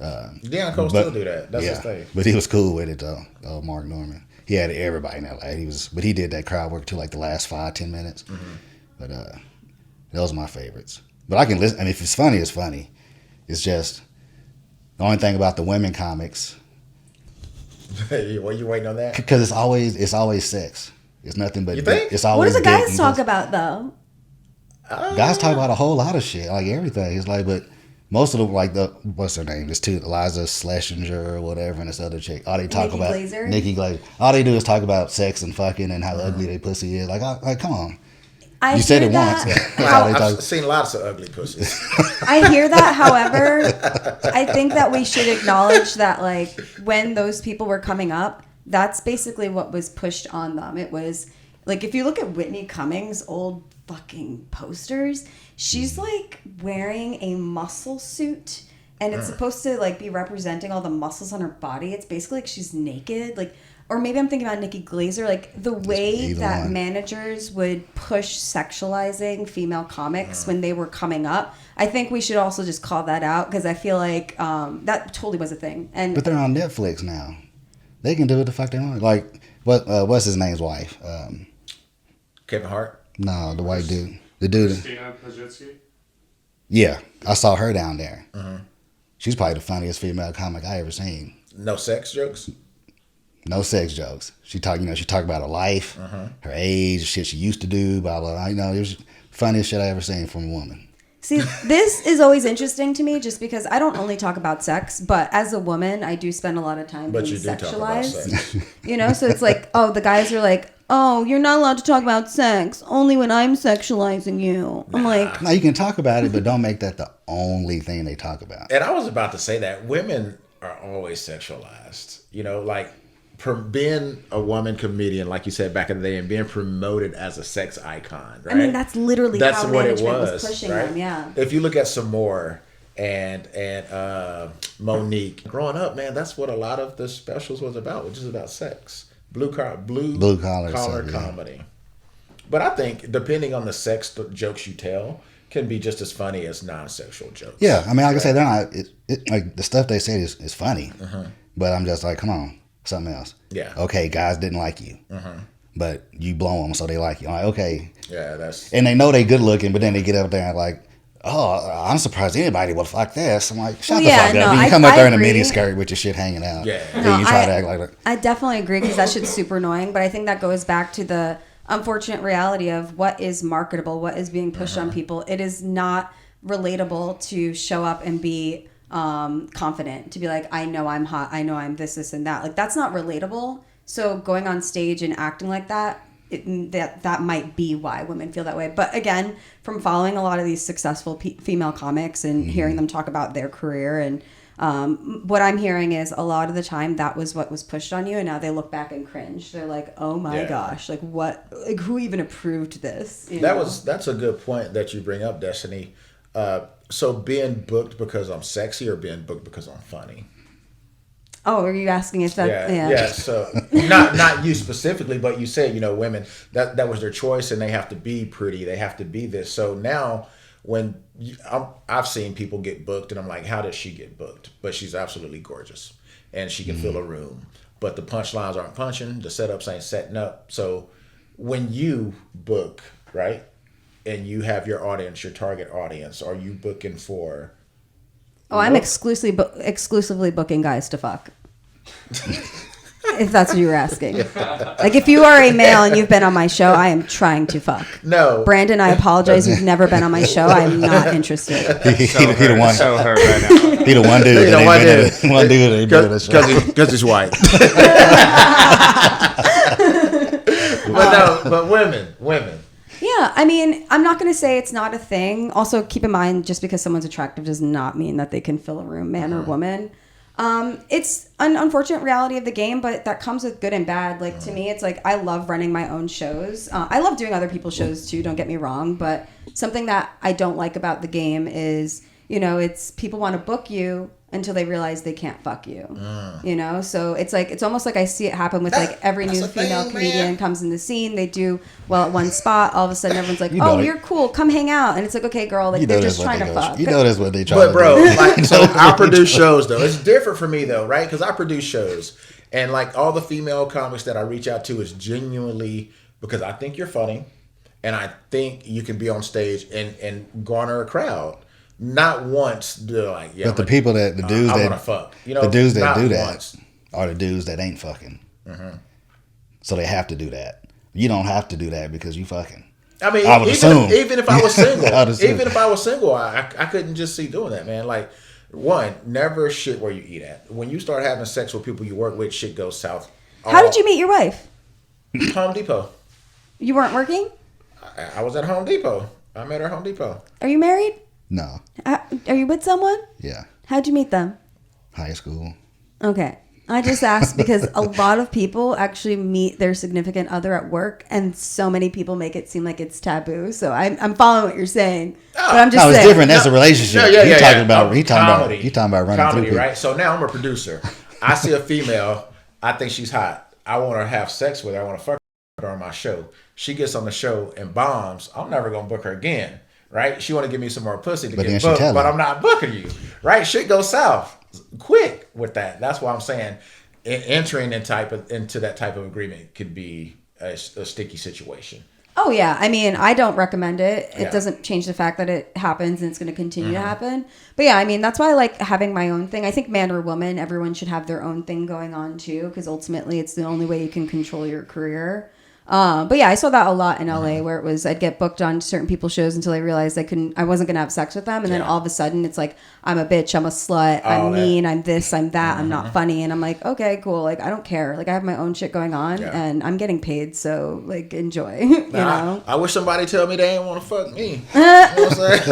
Deion Cole still do that. That's his thing. But he was cool with it, though, Mark Norman. He had everybody in that light. But he did that crowd work too, like the last 5-10 minutes. But those are my favorites. But I can listen. I mean, if it's funny, it's funny. It's just the only thing about the women comics, What you waiting on that? because it's always sex. It's nothing but You think? it's What always do the dick guys and talk just- about though? Guys talk about a whole lot of shit, like everything. It's like, but most of them, like what's her name? It's two, Eliza Schlesinger or whatever, and this other chick. All they talk Nikki about Glaser? Nikki Glaser. All they do is talk about sex and fucking and how ugly their pussy is. Like come on. I You said hear it that- once. That's all they I've talk. seen lots of ugly pussies. I hear that. However, I think that we should acknowledge that, like, when those people were coming up, that's basically what was pushed on them. It was like, if you look at Whitney Cummings' old fucking posters, she's like wearing a muscle suit, and it's supposed to like be representing all the muscles on her body. It's basically like she's naked, like. Or maybe I'm thinking about Nikki Glaser, like the way either that one. managers would push sexualizing female comics when they were coming up. I think we should also just call that out, because I feel like that totally was a thing. And But they're on Netflix now. They can do what the fuck they want. Like what's his name's wife? Kevin Hart. No, the white dude. The dude. Christina Pajitsky. Yeah, I saw her down there. She's probably the funniest female comic I ever seen. No sex jokes. No sex jokes. She talk about her life, her age, shit she used to do, blah blah blah. You know, it was the funniest shit I ever seen from a woman. see, this is always interesting to me, just because I don't only talk about sex, but as a woman, I do spend a lot of time But being you do talk about sexualized. sex. You know, so it's like, oh, the guys are like, oh, you're not allowed to talk about sex, only when I'm sexualizing you. I'm like, Now you can talk about it, but don't make that the only thing they talk about. And I was about to say that women are always sexualized. You know, like being a woman comedian, like you said back in the day, and being promoted as a sex icon. Right? I mean, that's literally how what it management was. pushing right? them, yeah. If you look at Samore and Monique, growing up, man, that's what a lot of the specials was about, which is about sex, blue collar stuff, yeah. comedy. But I think depending on the sex jokes you tell, can be just as funny as non-sexual jokes. Yeah, I mean, like I said, they're not. Like the stuff they say is funny, but I'm just like, come on, something else. Yeah. Okay, guys didn't like you, but you blow them so they like you. I'm like, okay, Yeah, that's and they know they good looking, but then they get up there and like, oh, I'm surprised anybody would fuck this. I'm like, shut Well, the yeah, fuck up. no, You I- come up I there in a agree. mini skirt with your shit hanging out. Yeah. Then No, you try to act like I definitely agree, because that shit's super annoying. But I think that goes back to the unfortunate reality of what is marketable, what is being pushed on people. It is not relatable to show up and be confident, to be like, I know I'm hot, I know I'm this and that. Like, that's not relatable. So going on stage and acting like that, that might be why women feel that way. But again, from following a lot of these successful female comics and hearing them talk about their career, and what I'm hearing is a lot of the time that was what was pushed on you, and now they look back and cringe. They're like, oh my Yeah. gosh, like what, like who even approved this? You know? that's a good point that you bring up, Destiny. So being booked because I'm sexy or being booked because I'm funny? Oh, are you asking if that? Yeah. So not you specifically, but you said, women that was their choice, and they have to be pretty, they have to be this. So now I've seen people get booked, and I'm like, how did she get booked? But she's absolutely gorgeous, and she can fill a room. But the punchlines aren't punching, the setups ain't setting up. So when you book, right, and you have your audience, your target audience, are you booking for? Oh, I'm exclusively booking guys to fuck. If that's what you were asking. Like, if you are a male and you've been on my show, I am trying to fuck. No. Brandon, I apologize. You've never been on my show. I am not interested. He the one. Show her right now. He the one dude. One dude that ain't been on the show. Because he's white. But women. Yeah, I mean, I'm not going to say it's not a thing. Also, keep in mind, just because someone's attractive does not mean that they can fill a room, man or woman. It's an unfortunate reality of the game, but that comes with good and bad. Like, to me, it's like, I love running my own shows. I love doing other people's shows too, don't get me wrong. But something that I don't like about the game is, it's people want to book you until they realize they can't fuck you. So it's like, it's almost like I see it happen with like every new female comedian comes in the scene. They do well at one spot. All of a sudden everyone's like, you're cool. Come hang out. And it's like, okay, girl, like they're just trying to fuck. That's what they try to do. But bro, like, so I produce shows though. It's different for me though, right? Because I produce shows. And like all the female comics that I reach out to is genuinely because I think you're funny. And I think you can be on stage and garner a crowd. Not once they're like, yeah. But the dudes I that want to fuck. The dudes that do that once. are the dudes that ain't fucking. So they have to do that. You don't have to do that because you fucking. I mean, even if I was single, I couldn't just see doing that, man. Like, one, never shit where you eat at. When you start having sex with people you work with, shit goes south. How did you meet your wife? Home Depot. You weren't working? I was at Home Depot. I met her at Home Depot. Are you married? No. Are you with someone? Yeah. How'd you meet them? High school. Okay. I just asked because a lot of people actually meet their significant other at work, and so many people make it seem like it's taboo. So I'm following what you're saying, but I'm just saying. It's different. That's a relationship. You're talking about running comedy, through people. right? So now I'm a producer. I see a female. I think she's hot. I want to have sex with her. I want to fuck her on my show. She gets on the show and bombs. I'm never gonna book her again, right? She want to give me some more pussy to get booked, but I'm not booking you, right? Shit goes south quick with that. That's why I'm saying entering into that type of agreement could be a sticky situation. Oh yeah, I mean, I don't recommend it. It doesn't change the fact that it happens and it's going to continue to happen. But yeah, I mean, that's why I like having my own thing. I think man or woman, everyone should have their own thing going on too, because ultimately it's the only way you can control your career. But yeah, I saw that a lot in LA where it was I'd get booked on certain people's shows until I realized I wasn't gonna have sex with them, and then all of a sudden it's like I'm a bitch, I'm a slut, I'm mean, I'm this, I'm that, I'm not funny, and I'm like, okay, cool, like I don't care, like I have my own shit going on and I'm getting paid, so like enjoy. you know. I wish somebody tell me they ain't want to fuck me. You know what I'm saying?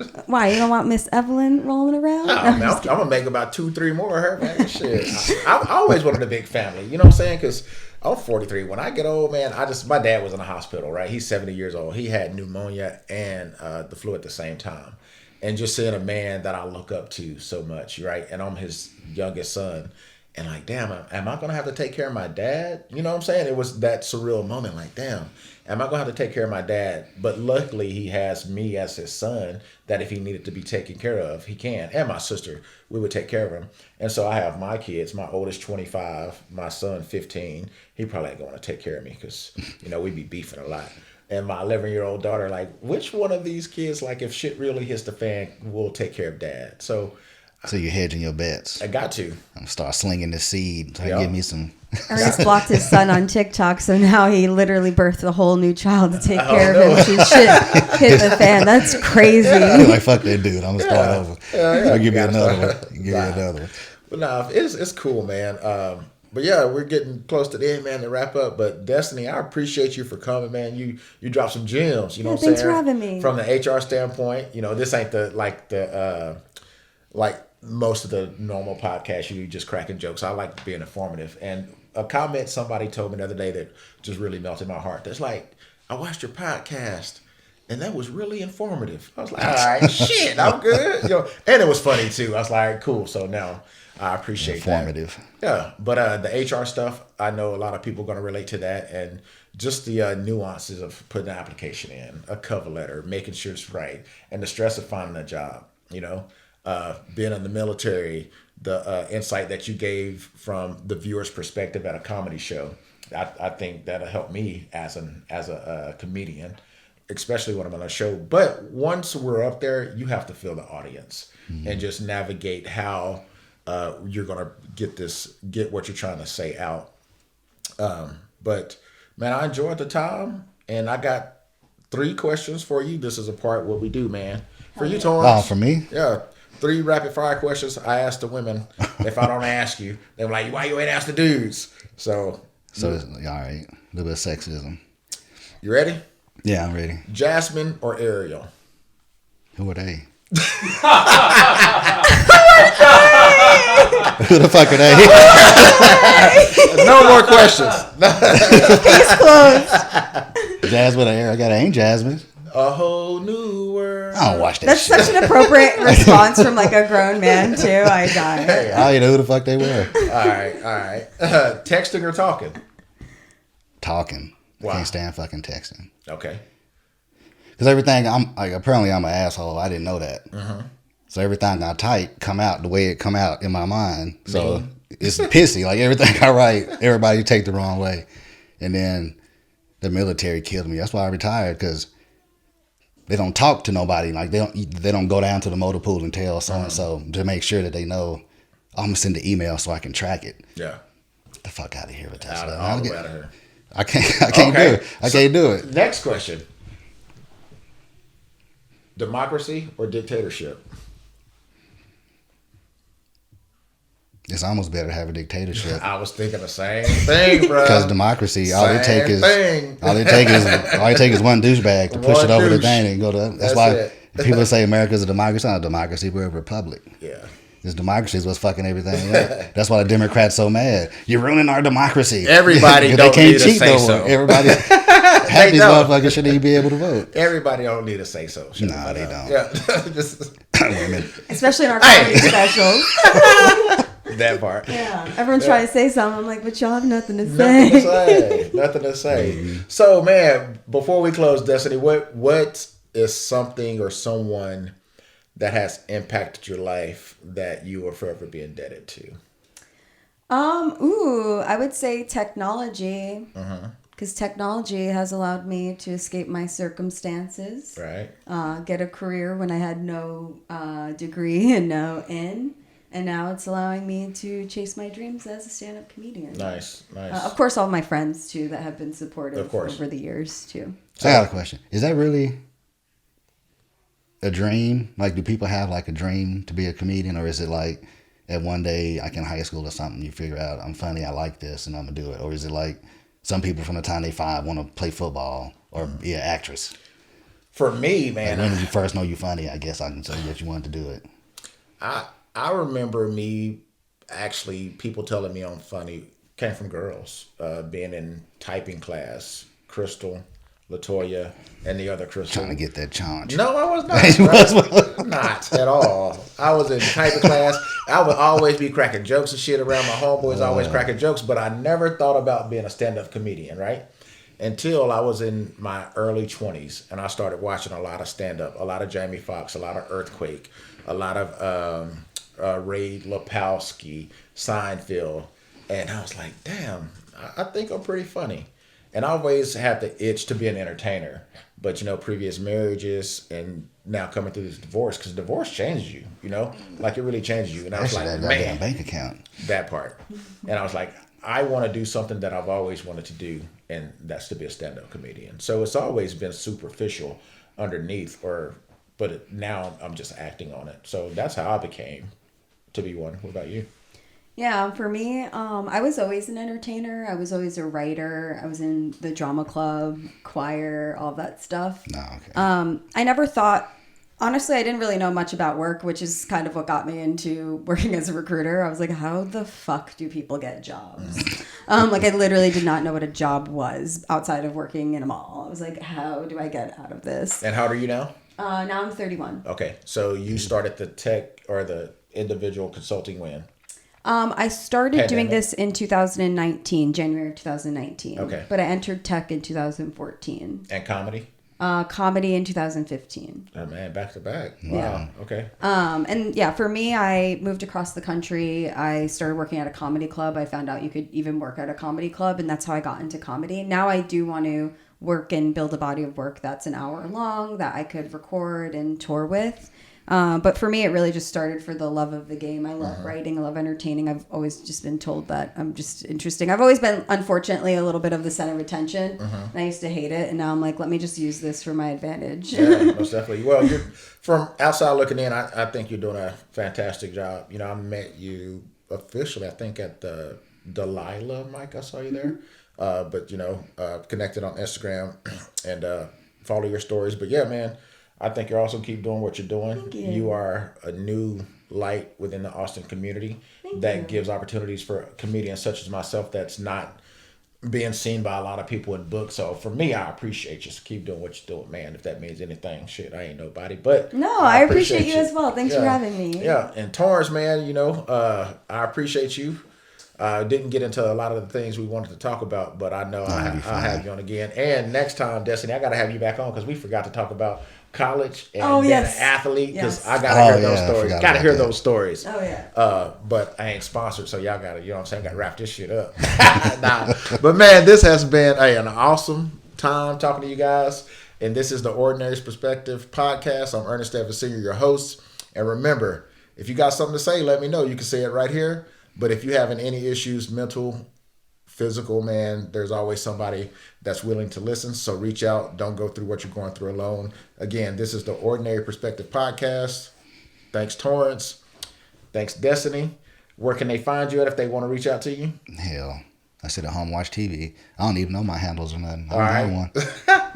Like, why you don't want Miss Evelyn rolling around? No, I'm gonna make about 2-3 more of her, man. Shit, I always wanted a big family. You know what I'm saying? Because I'm 43. When I get old, man, my dad was in the hospital, right? He's 70 years old. He had pneumonia and the flu at the same time. And just seeing a man that I look up to so much, right? And I'm his youngest son. And like, damn, am I going to have to take care of my dad? You know what I'm saying? It was that surreal moment. Like, damn, am I going to have to take care of my dad? But luckily, he has me as his son that if he needed to be taken care of, he can. And my sister, we would take care of him. And so I have my kids, my oldest 25, my son 15. He probably ain't going to take care of me because, you know, we be beefing a lot. And my 11-year-old daughter, like, which one of these kids, like, if shit really hits the fan, will take care of dad? So you're hedging your bets. I got to. I'm going to start slinging the seed. So give me some. Ernest blocked his son on TikTok, so now he literally birthed a whole new child to take care of him. Shit hit the fan. That's crazy. Like, fuck that dude. I'm going to start over. I'll give you another one. But no, it's cool, man. But yeah, we're getting close to the end, man, to wrap up. But Destiny, I appreciate you for coming, man. You dropped some gems, you know what I'm saying? Thanks for having me. From the HR standpoint, you know, this ain't like most of the normal podcasts, you just cracking jokes. I like being informative. And a comment somebody told me the other day that just really melted my heart. That's like, I watched your podcast and that was really informative. I was like, all right, shit, I'm good. You know, and it was funny too. I was like, cool. So now I appreciate informative. That. Yeah. But the HR stuff, I know a lot of people are going to relate to that. And just the nuances of putting an application in, a cover letter, making sure it's right, and the stress of finding a job. You know, being in the military, the insight that you gave from the viewer's perspective at a comedy show. I think that'll help me as a comedian, especially when I'm on a show. But once we're up there, you have to feel the audience and just navigate how you're gonna get what you're trying to say out. But man, I enjoyed the time, and I got 3 questions for you. This is a part what we do, man. For you, Torrance. Oh, for me? Yeah. 3 rapid fire questions. I ask the women. If I don't ask you, they're like, "Why you ain't ask the dudes?" So it's, all right. A little bit of sexism. you ready? Yeah, I'm ready. Jasmine or Ariel? Who are they? Who the fuck are they? No more questions. Case closed. Jasmine or Ariel? I got Ain't Jasmine. A whole new world. I don't watch that That's shit. such an appropriate response from like a grown man too. I die. Hey, I don't even know who the fuck they were. all right. Texting or talking? Talking. Wow. I can't stand fucking texting. Okay. Because everything, apparently I'm an asshole. I didn't know that. Mm-hmm. So everything I type come out the way it come out in my mind. So it's pissy. Like everything I write, everybody take the wrong way. And then the military killed me. That's why I retired, because they don't talk to nobody. Like they don't go down to the motor pool and tell so and so to make sure that they know. I'm gonna send the email so I can track it. Yeah. Get the fuck out of here with that All stuff. out of here. I can't Okay. do it. I can't do it. Next question. Democracy or dictatorship? It's almost better to have a dictatorship. I was thinking the same thing, bro. Because democracy, all they take Same thing. is one douchebag to push One it over the douche. thing and go to. That's That's why it. people say America's a democracy. It's not a democracy. We're a republic. Yeah. This democracy is what's fucking everything up. That's why the Democrats so mad. You're ruining our democracy. Everybody they don't can't need to cheat say no so. more. Everybody, half these don't. motherfuckers shouldn't even be able to vote. Everybody don't need to say so. Shut Nah, the they fuck don't. up. Yeah. Just Women. Especially in our comedy specials. that part. Yeah. Everyone's trying to say something. I'm like, but y'all have nothing to Nothing to say. say. Nothing to say. So, man, before we close, Destiny, what is something or someone that has impacted your life that you will forever be indebted to? I would say technology. Mm-hmm. Because technology has allowed me to escape my circumstances. Right. Get a career when I had no degree and no in. And now it's allowing me to chase my dreams as a stand-up comedian. Nice. Of course, all my friends, too, that have been supportive Of course. over the years, too. So I got a question. Is that really a dream? Like, do people have like a dream to be a comedian, or is it like at one day, like in high school or something, you figure out I'm funny, I like this, and I'm gonna do it? Or is it like some people from the time they 5 want to play football or be an actress? For me, Like, man, when did you first know you funny? I guess I can say that you wanted to do it. I remember me actually people telling me I'm funny came from girls being in typing class. Crystal, Latoya, and the other Crystal. Trying to get that challenge. No, I was not. Bro. Not at all. I was in typing class. I would always be cracking jokes and shit around my homeboys, always cracking jokes, but I never thought about being a stand-up comedian, right? Until I was in my early 20s and I started watching a lot of stand-up, a lot of Jamie Foxx, a lot of Earthquake, a lot of Ray Lapowski, Seinfeld, and I was like, damn, I think I'm pretty funny. And I always had the itch to be an entertainer, but previous marriages and now coming through this divorce, because divorce changes you, like it really changes you. And I was Especially like, that man, goddamn bank account. that part. And I was like, I want to do something that I've always wanted to do, and that's to be a stand-up comedian. So it's always been superficial underneath, but now I'm just acting on it. So that's how I became to be one. What about you? Yeah, for me, I was always an entertainer. I was always a writer. I was in the drama club, choir, all that stuff. No, okay. I never thought, honestly, I didn't really know much about work, which is kind of what got me into working as a recruiter. I was like, how the fuck do people get jobs? Like, I literally did not know what a job was outside of working in a mall. I was like, how do I get out of this? And how old are you now? Now I'm 31. Okay, so you started the tech or the individual consulting when? I started doing Pandemic? this in 2019, January 2019. Okay. But I entered tech in 2014. And comedy? Comedy in 2015. Oh, man, back to back. Wow. Yeah. Okay. And yeah, for me, I moved across the country. I started working at a comedy club. I found out you could even work at a comedy club, and that's how I got into comedy. Now I do want to work and build a body of work that's an hour long that I could record and tour with. But for me, it really just started for the love of the game. I love writing. I love entertaining. I've always just been told that I'm just interesting. I've always been, unfortunately, a little bit of the center of attention. And I used to hate it. And now I'm like, let me just use this for my advantage. Yeah, most definitely. Well, you're, from outside looking in, I think you're doing a fantastic job. You know, I met you officially, I think, at the Delilah mic. I saw you there. But, you know, connected on Instagram and follow your stories. But yeah, man, I think you're awesome. Keep doing what you're doing. Thank you. You are a new light within the Austin community that gives opportunities for comedians such as myself that's not being seen by a lot of people in books. So for me, I appreciate you. So keep doing what you're doing, man. If that means anything, shit, I ain't nobody. But No, I appreciate you as well. Thanks for Yeah. having me. Yeah, and Torrance, man, you know, I appreciate you. Didn't get into a lot of the things we wanted to talk about, but I know I'll have you on again. And next time, Destiny, I got to have you back on because we forgot to talk about college and being yes. an athlete because Yes. I got to hear Oh, those yeah, I stories. forgot Got to about hear that. those stories. Oh, yeah. But I ain't sponsored, so y'all got to, you know what I'm saying, got to wrap this shit up. Nah. But man, this has been an awesome time talking to you guys. And this is the Ordinary's Perspective podcast. I'm Ernest Evans Sr., your host. And remember, if you got something to say, let me know. You can say it right here. But if you having any issues, mental, physical, man, there's always somebody that's willing to listen. So reach out. Don't go through what you're going through alone. Again, this is the Ordinary Perspective podcast. Thanks, Torrance. Thanks, Destiny. Where can they find you at if they want to reach out to you? Hell, I sit at home, watch TV. I don't even know my handles or nothing. I don't All know right. one.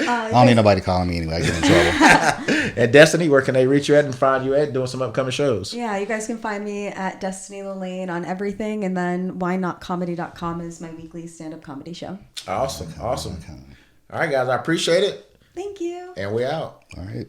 I don't need nobody calling me anyway. I get in trouble. And Destiny, where can they reach you at and find you at doing some upcoming shows? Yeah, you guys can find me at Destiny Lane on everything. And then whynotcomedy.com is my weekly stand-up comedy show. Awesome. All right, guys. I appreciate it. Thank you. And we out. All right.